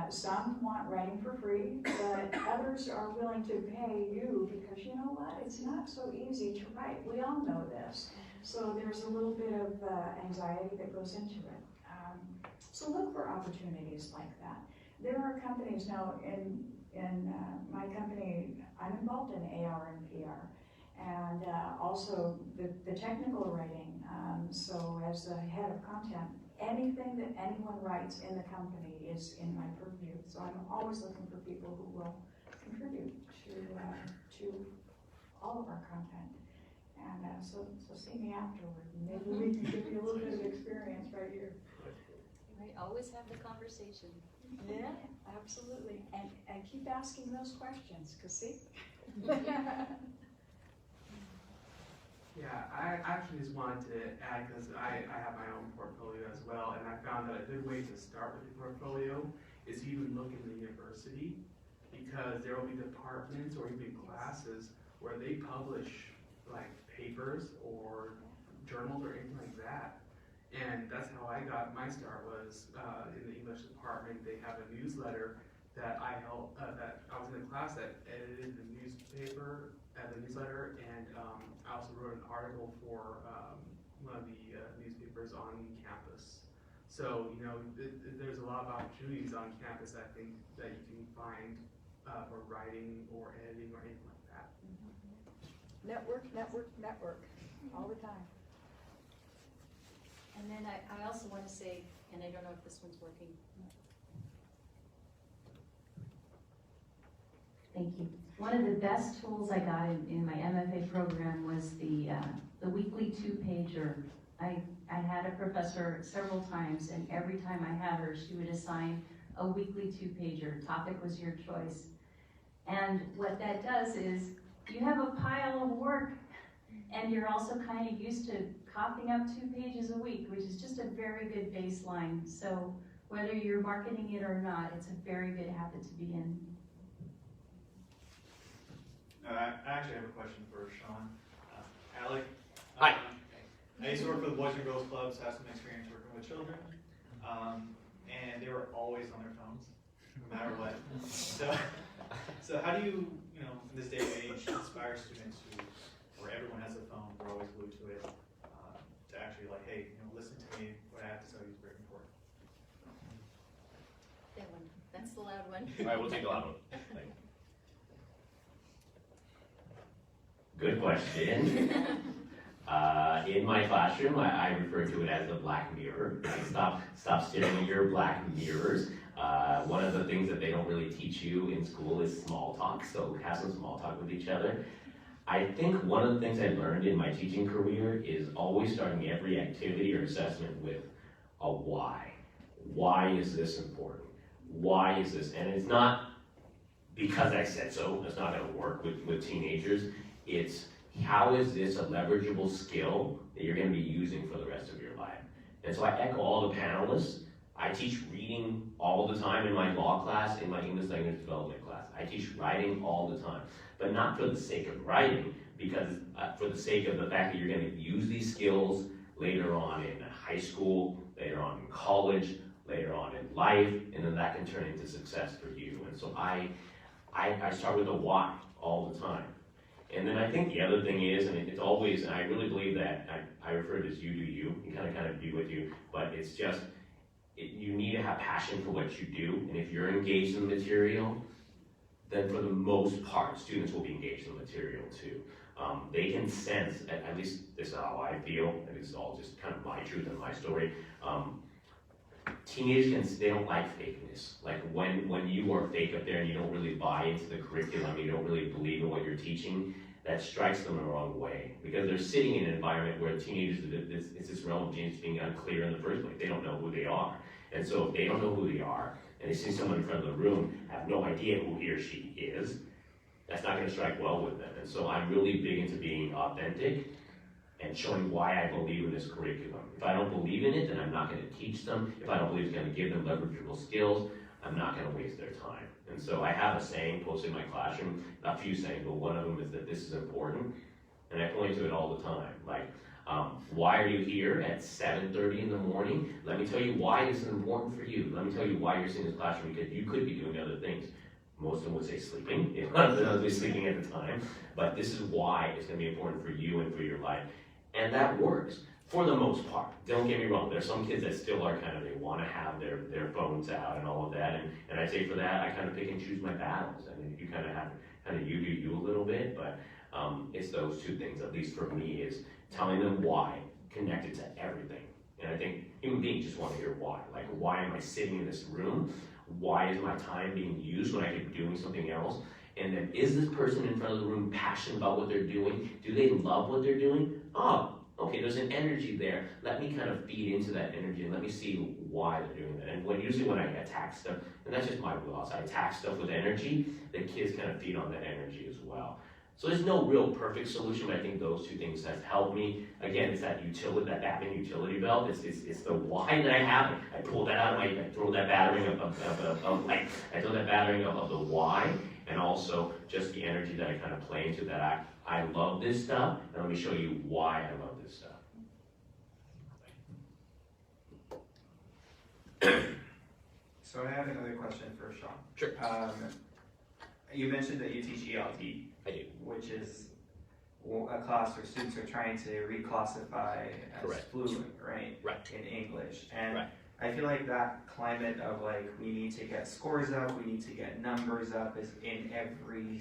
Some want writing for free, but others are willing to pay you because you know what? It's not so easy to write. We all know this. So there's a little bit of anxiety that goes into it. So look for opportunities like that. There are companies now in my company, I'm involved in AR and PR, and also the technical writing. So as the head of content, anything that anyone writes in the company is in my purview. So I'm always looking for people who will contribute to all of our content. And so see me afterward. Maybe we can give you a little bit of experience right here. Right, always have the conversation. Yeah, absolutely. And keep asking those questions, because see? Yeah, I actually just wanted to add, because I have my own portfolio as well, and I found that a good way to start with the portfolio is even look in the university, because there will be departments or even classes where they publish like papers or journals or anything like that. And that's how I got my start, was in the English department. They have a newsletter that I helped, that I was in a class that edited the newspaper, the newsletter, and I also wrote an article for one of the newspapers on campus. So, there's a lot of opportunities on campus, I think, that you can find for writing or editing or anything like that. Network, network, network, all the time. And then I also want to say, and I don't know if this one's working. Thank you. One of the best tools I got in my MFA program was the weekly 2-pager. I had a professor several times, and every time I had her, she would assign a weekly 2-pager. Topic was your choice. And what that does is you have a pile of work, and you're also kind of used to copying up 2 pages a week, which is just a very good baseline. So whether you're marketing it or not, it's a very good habit to be in. I actually have a question for Sean. Alec. Hi. I used to work for the Boys and Girls Clubs, have some experience working with children, and they were always on their phones, no matter what. So how do you, in this day and age, inspire students where everyone has a phone, we're always glued to it, to actually hey, listen to me, what I have to tell you is very important. That one. That's the loud one. All right, we'll take the loud one. Good question. In my classroom, I refer to it as the black mirror. Stop staring at your black mirrors. One of the things that they don't really teach you in school is small talk, so have some small talk with each other. I think one of the things I learned in my teaching career is always starting every activity or assessment with a why. Why is this important? Why is this? And it's not because I said so. It's not going to work with teenagers. It's how is this a leverageable skill that you're going to be using for the rest of your life? And so I echo all the panelists. I teach reading all the time in my law class, in my English language development class. I teach writing all the time, but not for the sake of writing, because for the sake of the fact that you're going to use these skills later on in high school, later on in college, later on in life, and then that can turn into success for you. And so I start with a why all the time. And then I think the other thing is, and it's always, and I really believe that, I refer to it as you do you, you kind of be with you, but it's just, you need to have passion for what you do, and if you're engaged in the material, then for the most part, students will be engaged in the material too. They can sense, at least this is how I feel, and this is all just kind of my truth and my story. Teenagers they don't like fakeness. Like when you are fake up there and you don't really buy into the curriculum, you don't really believe in what you're teaching, that strikes them the wrong way. Because they're sitting in an environment where teenagers, it's this realm of genius being unclear in the first place. They don't know who they are. And so if they don't know who they are, and they see someone in front of the room, have no idea who he or she is, that's not going to strike well with them. And so I'm really big into being authentic and showing why I believe in this curriculum. If I don't believe in it, then I'm not going to teach them. If I don't believe it's going to give them leverageable skills, I'm not going to waste their time. And so I have a saying posted in my classroom, a few sayings, but one of them is that this is important. And I point to it all the time. Like, why are you here at 7:30 in the morning? Let me tell you why this is important for you. Let me tell you why you're sitting in this classroom, because you could be doing other things. Most of them would say sleeping, if not sleeping at the time. But this is why it's going to be important for you and for your life. And that works for the most part. Don't get me wrong. There's some kids that still are kind of, they want to have their phones out and all of that. And I say for that, I kind of pick and choose my battles. I mean, you kind of have you do you a little bit, but it's those two things, at least for me, is telling them why, connected to everything. And I think human beings just want to hear why. Like, why am I sitting in this room? Why is my time being used when I could be doing something else? And then, is this person in front of the room passionate about what they're doing? Do they love what they're doing? Oh, okay, there's an energy there. Let me kind of feed into that energy and let me see why they're doing that. And usually when I attack stuff, and that's just my wheelhouse, I attack stuff with energy, the kids kind of feed on that energy as well. So there's no real perfect solution, but I think those two things have helped me. Again, it's that utility, that Batman utility belt. It's the why that I have. I pull that out of I throw that battering of the why, and also just the energy that I kind of play into that I love this stuff, and let me show you why I love this stuff. So I have another question for Sean. Sure. You mentioned that you teach ELD. I do. Which is a class where students are trying to reclassify as Correct. fluent, right? Right. In English. And Right. I feel like that climate of like, we need to get scores up, we need to get numbers up is in every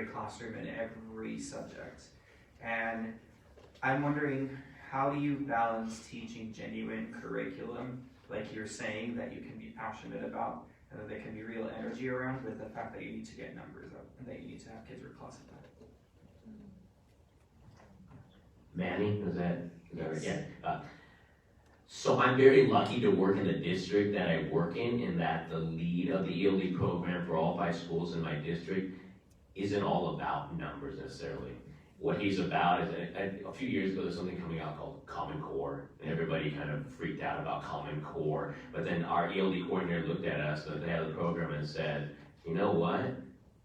classroom, in every subject. And I'm wondering, how do you balance teaching genuine curriculum, like you're saying, that you can be passionate about, and that there can be real energy around, with the fact that you need to get numbers up and that you need to have kids reclassified? Manny, is that right? Yeah. So I'm very lucky to work in the district that I work in that the lead of the ELD program for all 5 schools in my district isn't all about numbers necessarily. What he's about is, a few years ago, there's something coming out called Common Core, and everybody kind of freaked out about Common Core. But then our ELD coordinator looked at us, the head of the program, and said, you know what?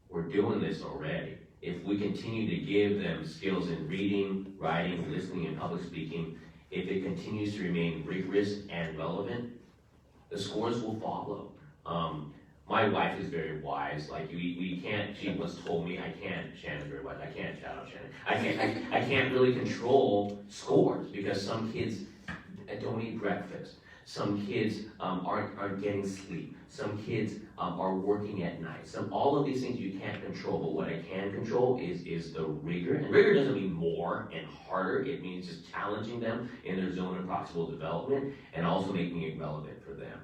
We're doing this already. If we continue to give them skills in reading, writing, listening, and public speaking, if it continues to remain rigorous and relevant, the scores will follow. My wife is very wise. Like we can't. She once told me, "I can't." Shannon's very wise. I can't. Shout out Shannon. I can't really control scores because some kids don't eat breakfast. Some kids aren't getting sleep. Some kids are working at night. All of these things you can't control. But what I can control is the rigor. And rigor doesn't mean more and harder. It means just challenging them in their zone of proximal development and also making it relevant for them.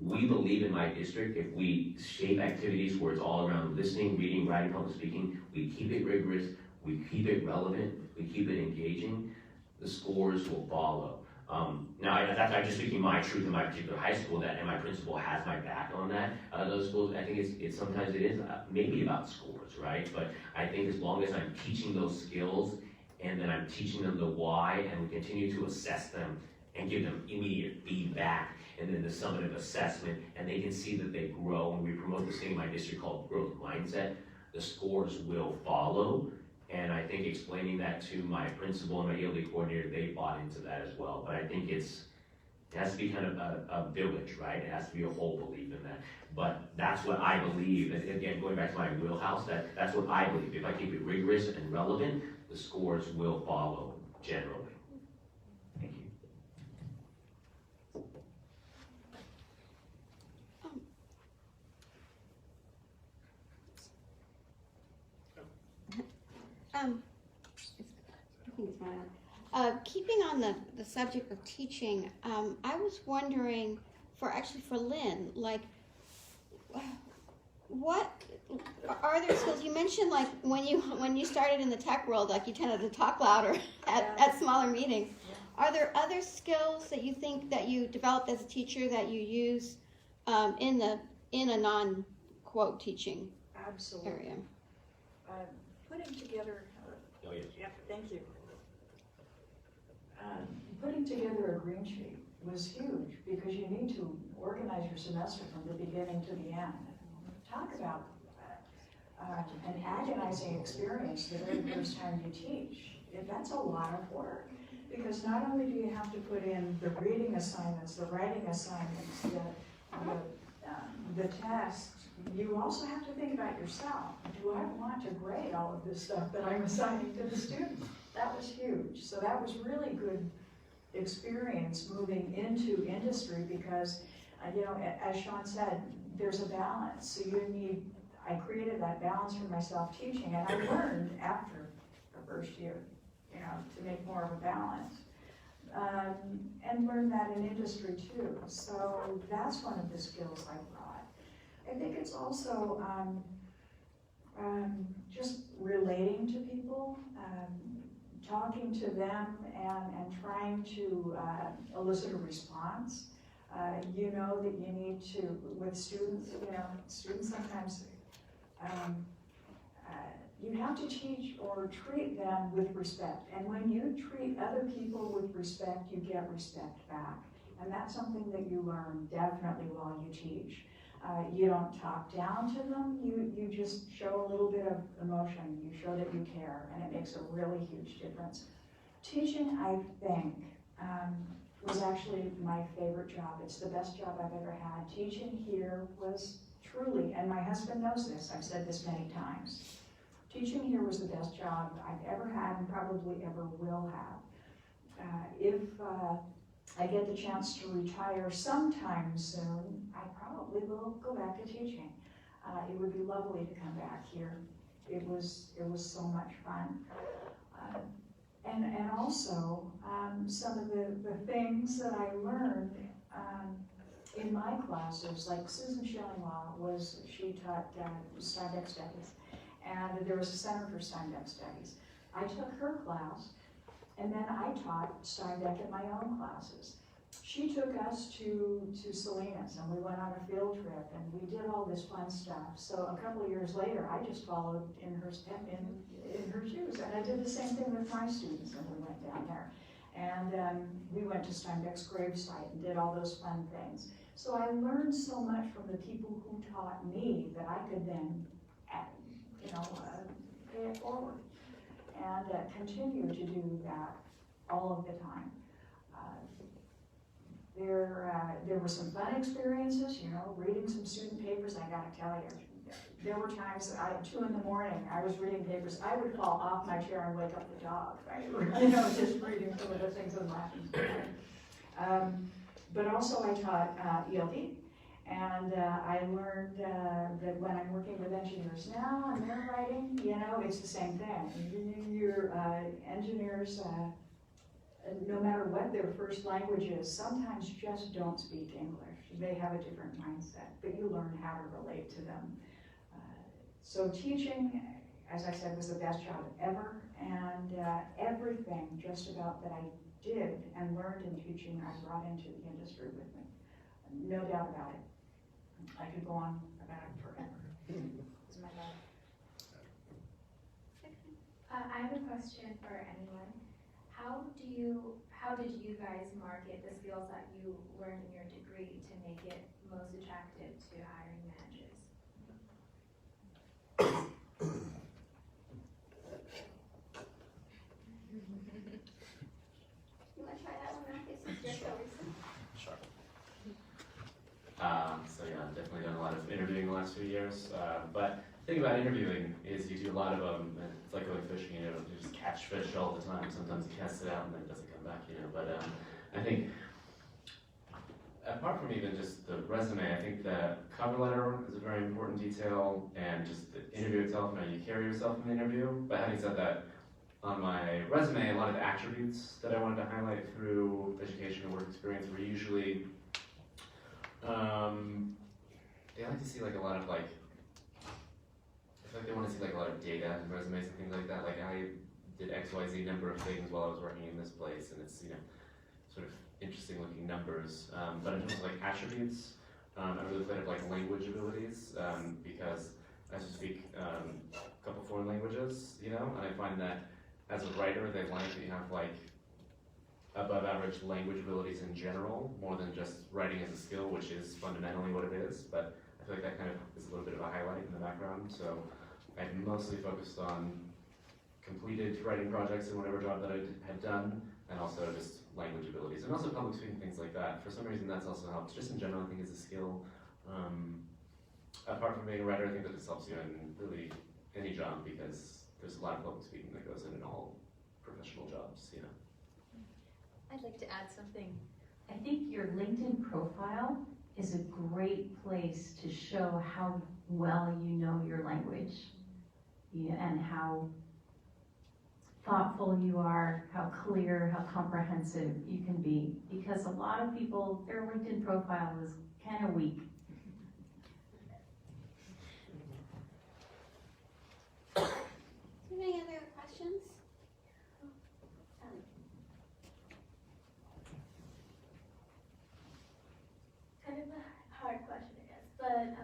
We believe in my district, if we shape activities where it's all around listening, reading, writing, public speaking, we keep it rigorous, we keep it relevant, we keep it engaging, the scores will follow. Now, I'm just speaking my truth in my particular high school, and my principal has my back on that. Those schools, I think it's sometimes it is maybe about scores, right? But I think as long as I'm teaching those skills, and then I'm teaching them the why, and we continue to assess them and give them immediate feedback, and and then the summative assessment, and they can see that they grow. And we promote this thing in my district called growth mindset. The scores will follow. And I think explaining that to my principal and my ELD coordinator, they bought into that as well. But I think it has to be kind of a village, right? It has to be a whole belief in that. But that's what I believe, and again, going back to my wheelhouse, that's what I believe. If I keep it rigorous and relevant, the scores will follow generally. Thank you. Keeping on the subject of teaching, I was wondering, for Lynn, like, what are there skills? You mentioned like when you started in the tech world, like you tended to talk louder at smaller meetings. Are there other skills that you think that you developed as a teacher that you use in a non-quote teaching Absolutely. area? Putting together, Oh, yes. yeah, thank you. Putting together a green sheet was huge because you need to organize your semester from the beginning to the end. Talk about an agonizing experience the very first time you teach. That's a lot of work because not only do you have to put in the reading assignments, the writing assignments, the tests, you also have to think about yourself. Do I want to grade all of this stuff that I'm assigning to the student? That was huge. So that was really good experience moving into industry because, you know, as Sean said, there's a balance. So I created that balance for myself teaching, and I learned after the first year, you know, to make more of a balance. And learn that in industry too. So that's one of the skills I brought. I think it's also just relating to people, talking to them and trying to elicit a response. You know that you need to, with students, you know, students sometimes, you have to teach or treat them with respect. And when you treat other people with respect, you get respect back. And that's something that you learn definitely while you teach. You don't talk down to them, you just show a little bit of emotion, you show that you care, and it makes a really huge difference. Teaching, I think, was actually my favorite job. It's the best job I've ever had. Teaching here was truly, and my husband knows this, I've said this many times, teaching here was the best job I've ever had and probably ever will have. If I get the chance to retire sometime soon, I probably will go back to teaching. It would be lovely to come back here. It was so much fun. And also, some of the things that I learned in my classes, like Susan Schillinglaw she taught Steinbeck Studies, and there was a Center for Steinbeck Studies. I took her class, and then I taught Steinbeck in my own classes. She took us to Salinas, and we went on a field trip, and we did all this fun stuff. So a couple of years later, I just followed in her step, in her shoes, and I did the same thing with my students when we went down there. And we went to Steinbeck's gravesite and did all those fun things. So I learned so much from the people who taught me that I could then, pay it forward and continue to do that all of the time. There were some fun experiences, you know, reading some student papers. I gotta tell you, there were times that at 2 in the morning, I was reading papers. I would fall off my chair and wake up the dog, right? You know, just reading some of the things and laughing. But also I taught ELD, and I learned that when I'm working with engineers now and they're writing, you know, it's the same thing. Your engineers, no matter what their first language is, sometimes just don't speak English. They have a different mindset, but you learn how to relate to them. So teaching, as I said, was the best job ever, and everything just about that I did and learned in teaching, I brought into the industry with me. No doubt about it. I could go on about it forever. It's my life. I have a question for anyone. How how did you guys market the skills that you learned in your degree to make it most attractive to hiring managers? You want to try that one, Matthew, since you're so recent? Sure. So yeah, I've definitely done a lot of interviewing the last few years. But the thing about interviewing is you do a lot of them, and it's like going fishing, you just catch fish all the time. Sometimes you cast it out and then it doesn't come back, But I think, apart from even just the resume, I think the cover letter is a very important detail, and just the interview itself, and how you carry yourself in the interview. But having said that, on my resume, a lot of the attributes that I wanted to highlight through education and work experience were usually, they like to see like a lot of like, I feel like they want to see like a lot of data and resumes and things like that. Like I did XYZ number of things while I was working in this place, and it's, sort of interesting looking numbers. But in terms of like attributes, I really played up like language abilities, because I have to speak a couple foreign languages, and I find that as a writer, they like that you have like above average language abilities in general, more than just writing as a skill, which is fundamentally what it is. But I feel like that kind of is a little bit of a highlight in the background. So I mostly focused on completed writing projects in whatever job that I had done, and also just language abilities, and also public speaking, things like that. For some reason, that's also helped. Just in general, I think it's a skill. Apart from being a writer, I think that this helps you in really any job, because there's a lot of public speaking that goes in all professional jobs, I'd like to add something. I think your LinkedIn profile is a great place to show how well you know your language, and how thoughtful you are, how clear, how comprehensive you can be. Because a lot of people, their LinkedIn profile is kind of weak. Do you have any other questions? Kind of a hard question, I guess, but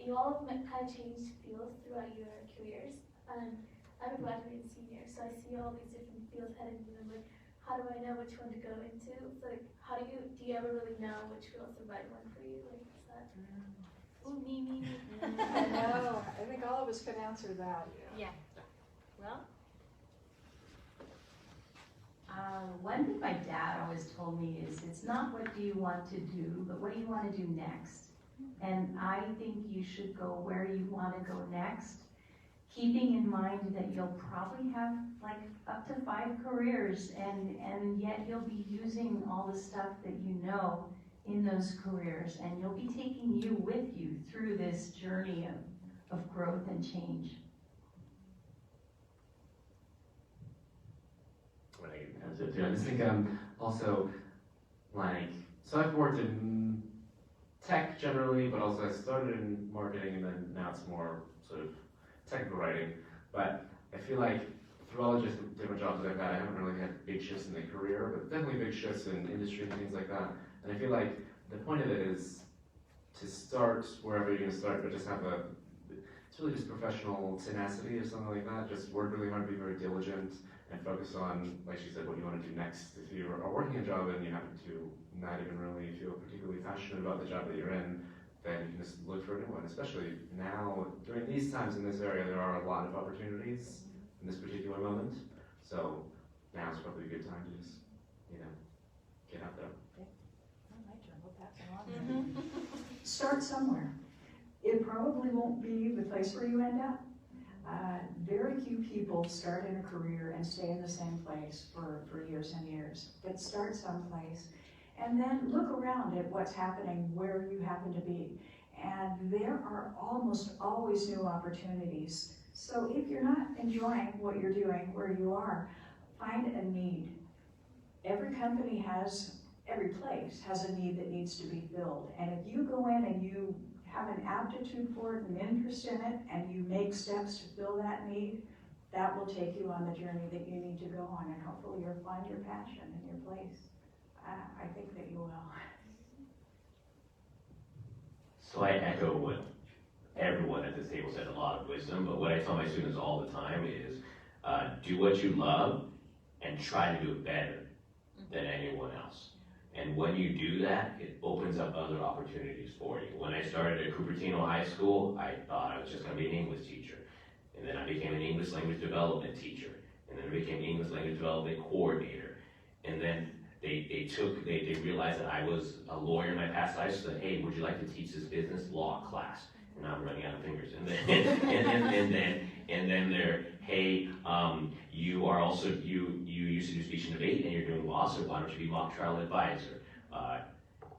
you all have kind of changed fields throughout your careers. I'm a graduating senior, so I see all these different fields headed into them. Like, how do I know which one to go into? Like, how do you ever really know which field's the right one for you? Like, is that? Ooh, me. I know. I think all of us could answer that. Yeah. Well, one thing my dad always told me is, it's not what do you want to do, but what do you want to do next? And I think you should go where you want to go next, keeping in mind that you'll probably have like up to 5 careers, and yet you'll be using all the stuff that you know in those careers, and you'll be taking you with you through this journey of growth and change. What I can answer too. I just think also like, so I've worked in tech generally, but also I started in marketing, and then now it's more sort of technical writing. But I feel like through all the different jobs that I've had, I haven't really had big shifts in the career, but definitely big shifts in industry and things like that. And I feel like the point of it is to start wherever you're going to start, but just have it's really just professional tenacity or something like that. Just work really hard, be very diligent, and focus on, like she said, what you want to do next. If you are working a job and you happen to not even really feel particularly passionate about the job that you're in, then you can just look for a new one. Especially now, during these times in this area, there are a lot of opportunities in this particular moment. So now is probably a good time to just, get out there. Start somewhere. It probably won't be the place where you end up. Very few people start in a career and stay in the same place for years and years. But start someplace, and then look around at what's happening where you happen to be. And there are almost always new opportunities. So if you're not enjoying what you're doing where you are, find a need. Every place has a need that needs to be filled. And if you go in and you have an aptitude for it, an interest in it, and you make steps to fill that need, that will take you on the journey that you need to go on, and hopefully you'll find your passion and your place. I think that you will. So I echo what everyone at this table said, a lot of wisdom, but what I tell my students all the time is do what you love and try to do it better. than anyone else. And when you do that, it opens up other opportunities for you. When I started at Cupertino High School, I thought I was just going to be an English teacher. And then I became an English language development teacher. And then I became an English language development coordinator. And then they realized that I was a lawyer in my past life, so said, hey, would you like to teach this business law class? And now I'm running out of fingers. And then they're, hey, you are also, you used to do speech and debate and you're doing law, so why don't you be mock trial advisor?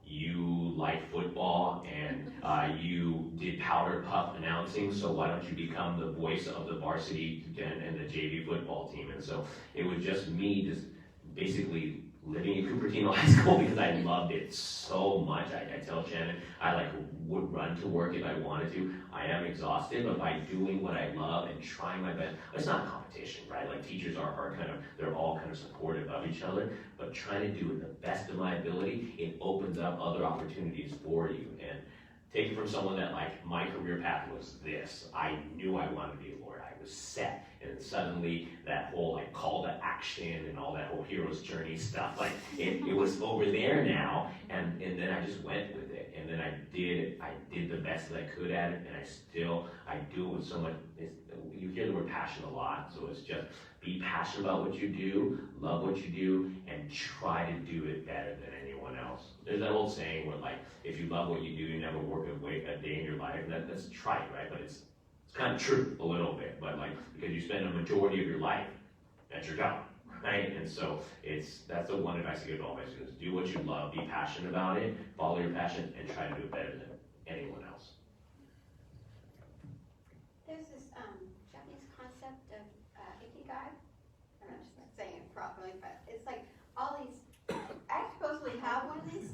You like football and you did powder puff announcing, so why don't you become the voice of the varsity and the JV football team? And so it was just me just basically living in Cupertino High School because I loved it so much. I tell Shannon, I would run to work if I wanted to. I am exhausted, but by doing what I love and trying my best, it's not a competition, right? Like teachers are kind of, they're all kind of supportive of each other, but trying to do it the best of my ability, it opens up other opportunities for you. And take it from someone that like, my career path was this. I knew I wanted to be a lawyer. I was set. And then suddenly that whole like call to action and all that whole hero's journey stuff, like it was over there now, and then I just went with it. And then I did the best that I could at it, and I do it with so much, you hear the word passion a lot, so it's just be passionate about what you do, love what you do, and try to do it better than anyone else. There's that old saying where like, if you love what you do, you never work a day in your life, and that's trite, right? But it's kind of true a little bit, but like, because you spend a majority of your life, that's your job, right? And so that's the one advice I give to all my students. Do what you love, be passionate about it, follow your passion, and try to do it better than anyone else. There's this Japanese concept of ikigai. I'm not just saying it properly, but it's like all these, I supposedly have one of these,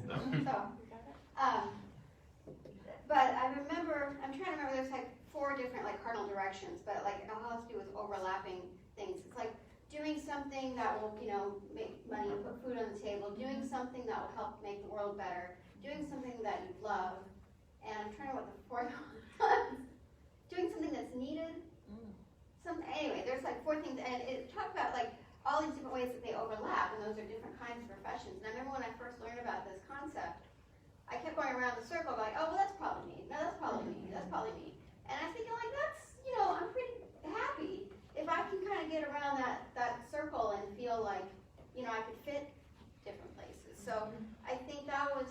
but I remember, I'm trying to remember, there's like 4 different like cardinal directions, but like it all has to do with overlapping things. It's like doing something that will, make money and put food on the table, doing something that will help make the world better, doing something that you love, and I'm trying to remember what the 4th one was. Doing something that's needed. Anyway, there's like 4 things, and it talked about like all these different ways that they overlap, and those are different kinds of professions. And I remember when I first learned about this concept, I kept going around the circle like, oh, well, that's probably me. No, that's probably me. That's probably me. And I was thinking like, that's, I'm pretty happy if I can kind of get around that circle and feel like, I could fit different places. So I think that was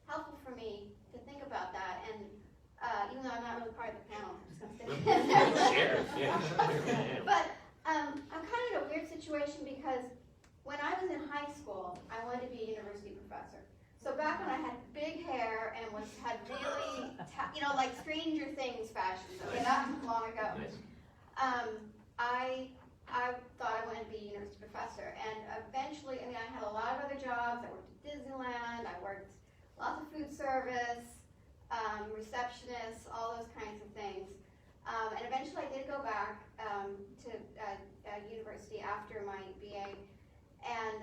helpful for me to think about that. And even though I'm not really part of the panel, I'm just going to sit there. But I'm kind of in a weird situation because when I was in high school, I wanted to be a university professor. So back when I had big hair and had really, like Stranger Things fashion, okay, not long ago, I thought I wanted to be a university professor. And eventually, I had a lot of other jobs. I worked at Disneyland, I worked lots of food service, receptionist, all those kinds of things. And eventually I did go back to university after my BA. And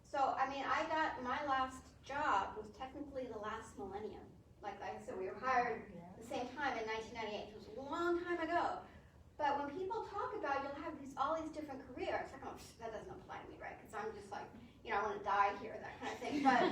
so, I got my last job was technically the last millennium. Like I said, we were hired at the same time in 1998. It was a long time ago. But when people talk about you'll have all these different careers, like, oh, that doesn't apply to me, right? Because I'm just like, I want to die here, that kind of thing. But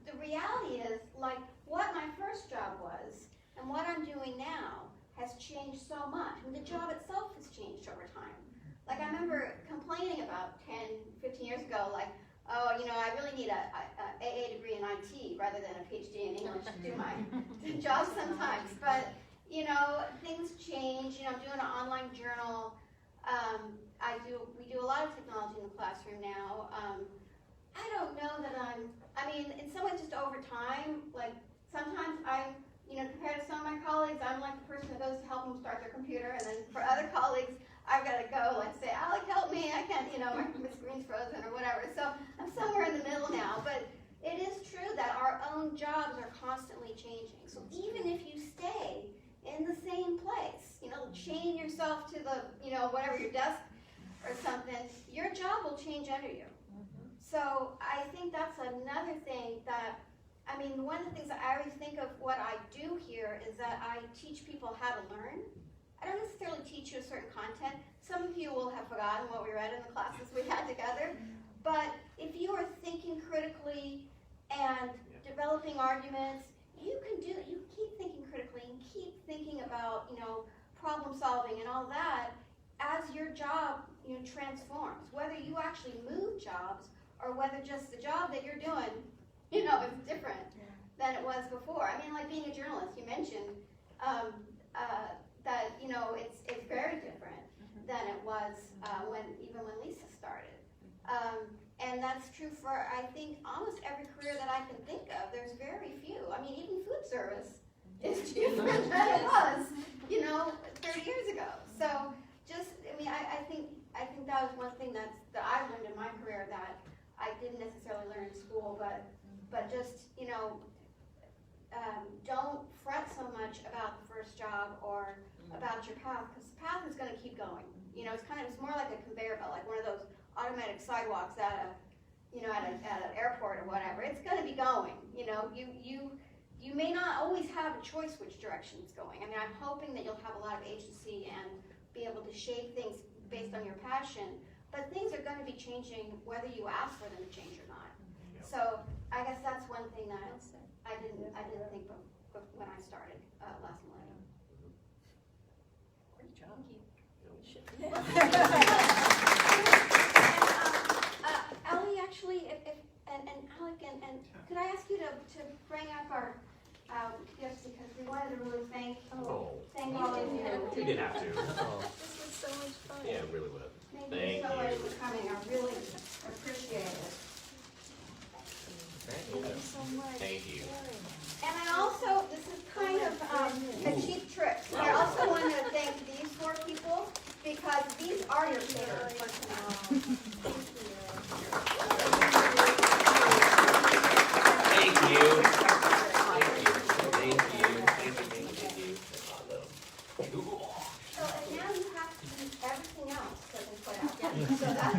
the reality is, like, what my first job was and what I'm doing now has changed so much. And the job itself has changed over time. Like, I remember complaining about 10, 15 years ago, like, oh, I really need a AA degree in IT rather than a PhD in English to do my job sometimes. But, things change. I'm doing an online journal. We do a lot of technology in the classroom now. I don't know that in some ways just over time, like sometimes compared to some of my colleagues, I'm like the person that goes to help them start their computer, and then for other colleagues, I've got to go like say, Alec, help me, I can't, my screen's frozen or whatever. So I'm somewhere in the middle now, but it is true that our own jobs are constantly changing. So even if you stay in the same place, chain yourself to the, whatever your desk or something, your job will change under you. So I think that's another thing that, one of the things that I always think of what I do here is that I teach people how to learn. I don't necessarily teach you a certain content. some of you will have forgotten what we read in the classes we had together, but if you are thinking critically and developing arguments, you keep thinking critically and keep thinking about, problem solving and all that as your job, transforms. Whether you actually move jobs or whether just the job that you're doing, is different than it was before. I mean, like being a journalist, you mentioned that, it's very different than it was when Lisa started. And that's true for, I think, almost every career that I can think of. There's very few. I mean, even food service is different than it was, 30 years ago. So I think that was one thing that I learned in my career that I didn't necessarily learn in school, but just, don't fret so much about the first job or about your path, because the path is going to keep going. It's more like a conveyor belt, like one of those automatic sidewalks at an airport or whatever. It's going to be going. You may not always have a choice which direction it's going. I mean, I'm hoping that you'll have a lot of agency and be able to shape things based on your passion. But things are going to be changing whether you ask for them to change or not. So I guess that's one thing that I didn't think of when I started last millennium. Great job. Ellie, actually, and Alec, and could I ask you to bring up our gifts, because we wanted to really thank all of you. You didn't have to. This was so much fun. Yeah, it really would. Thank you so much for coming. I really appreciate it. Thank you so much. Thank you. And I also, this is kind of a cheap trick. I also wanted to thank these 4 people, because these are your favorite personnel. Thank you. So and now you have to do everything else that they put out. So that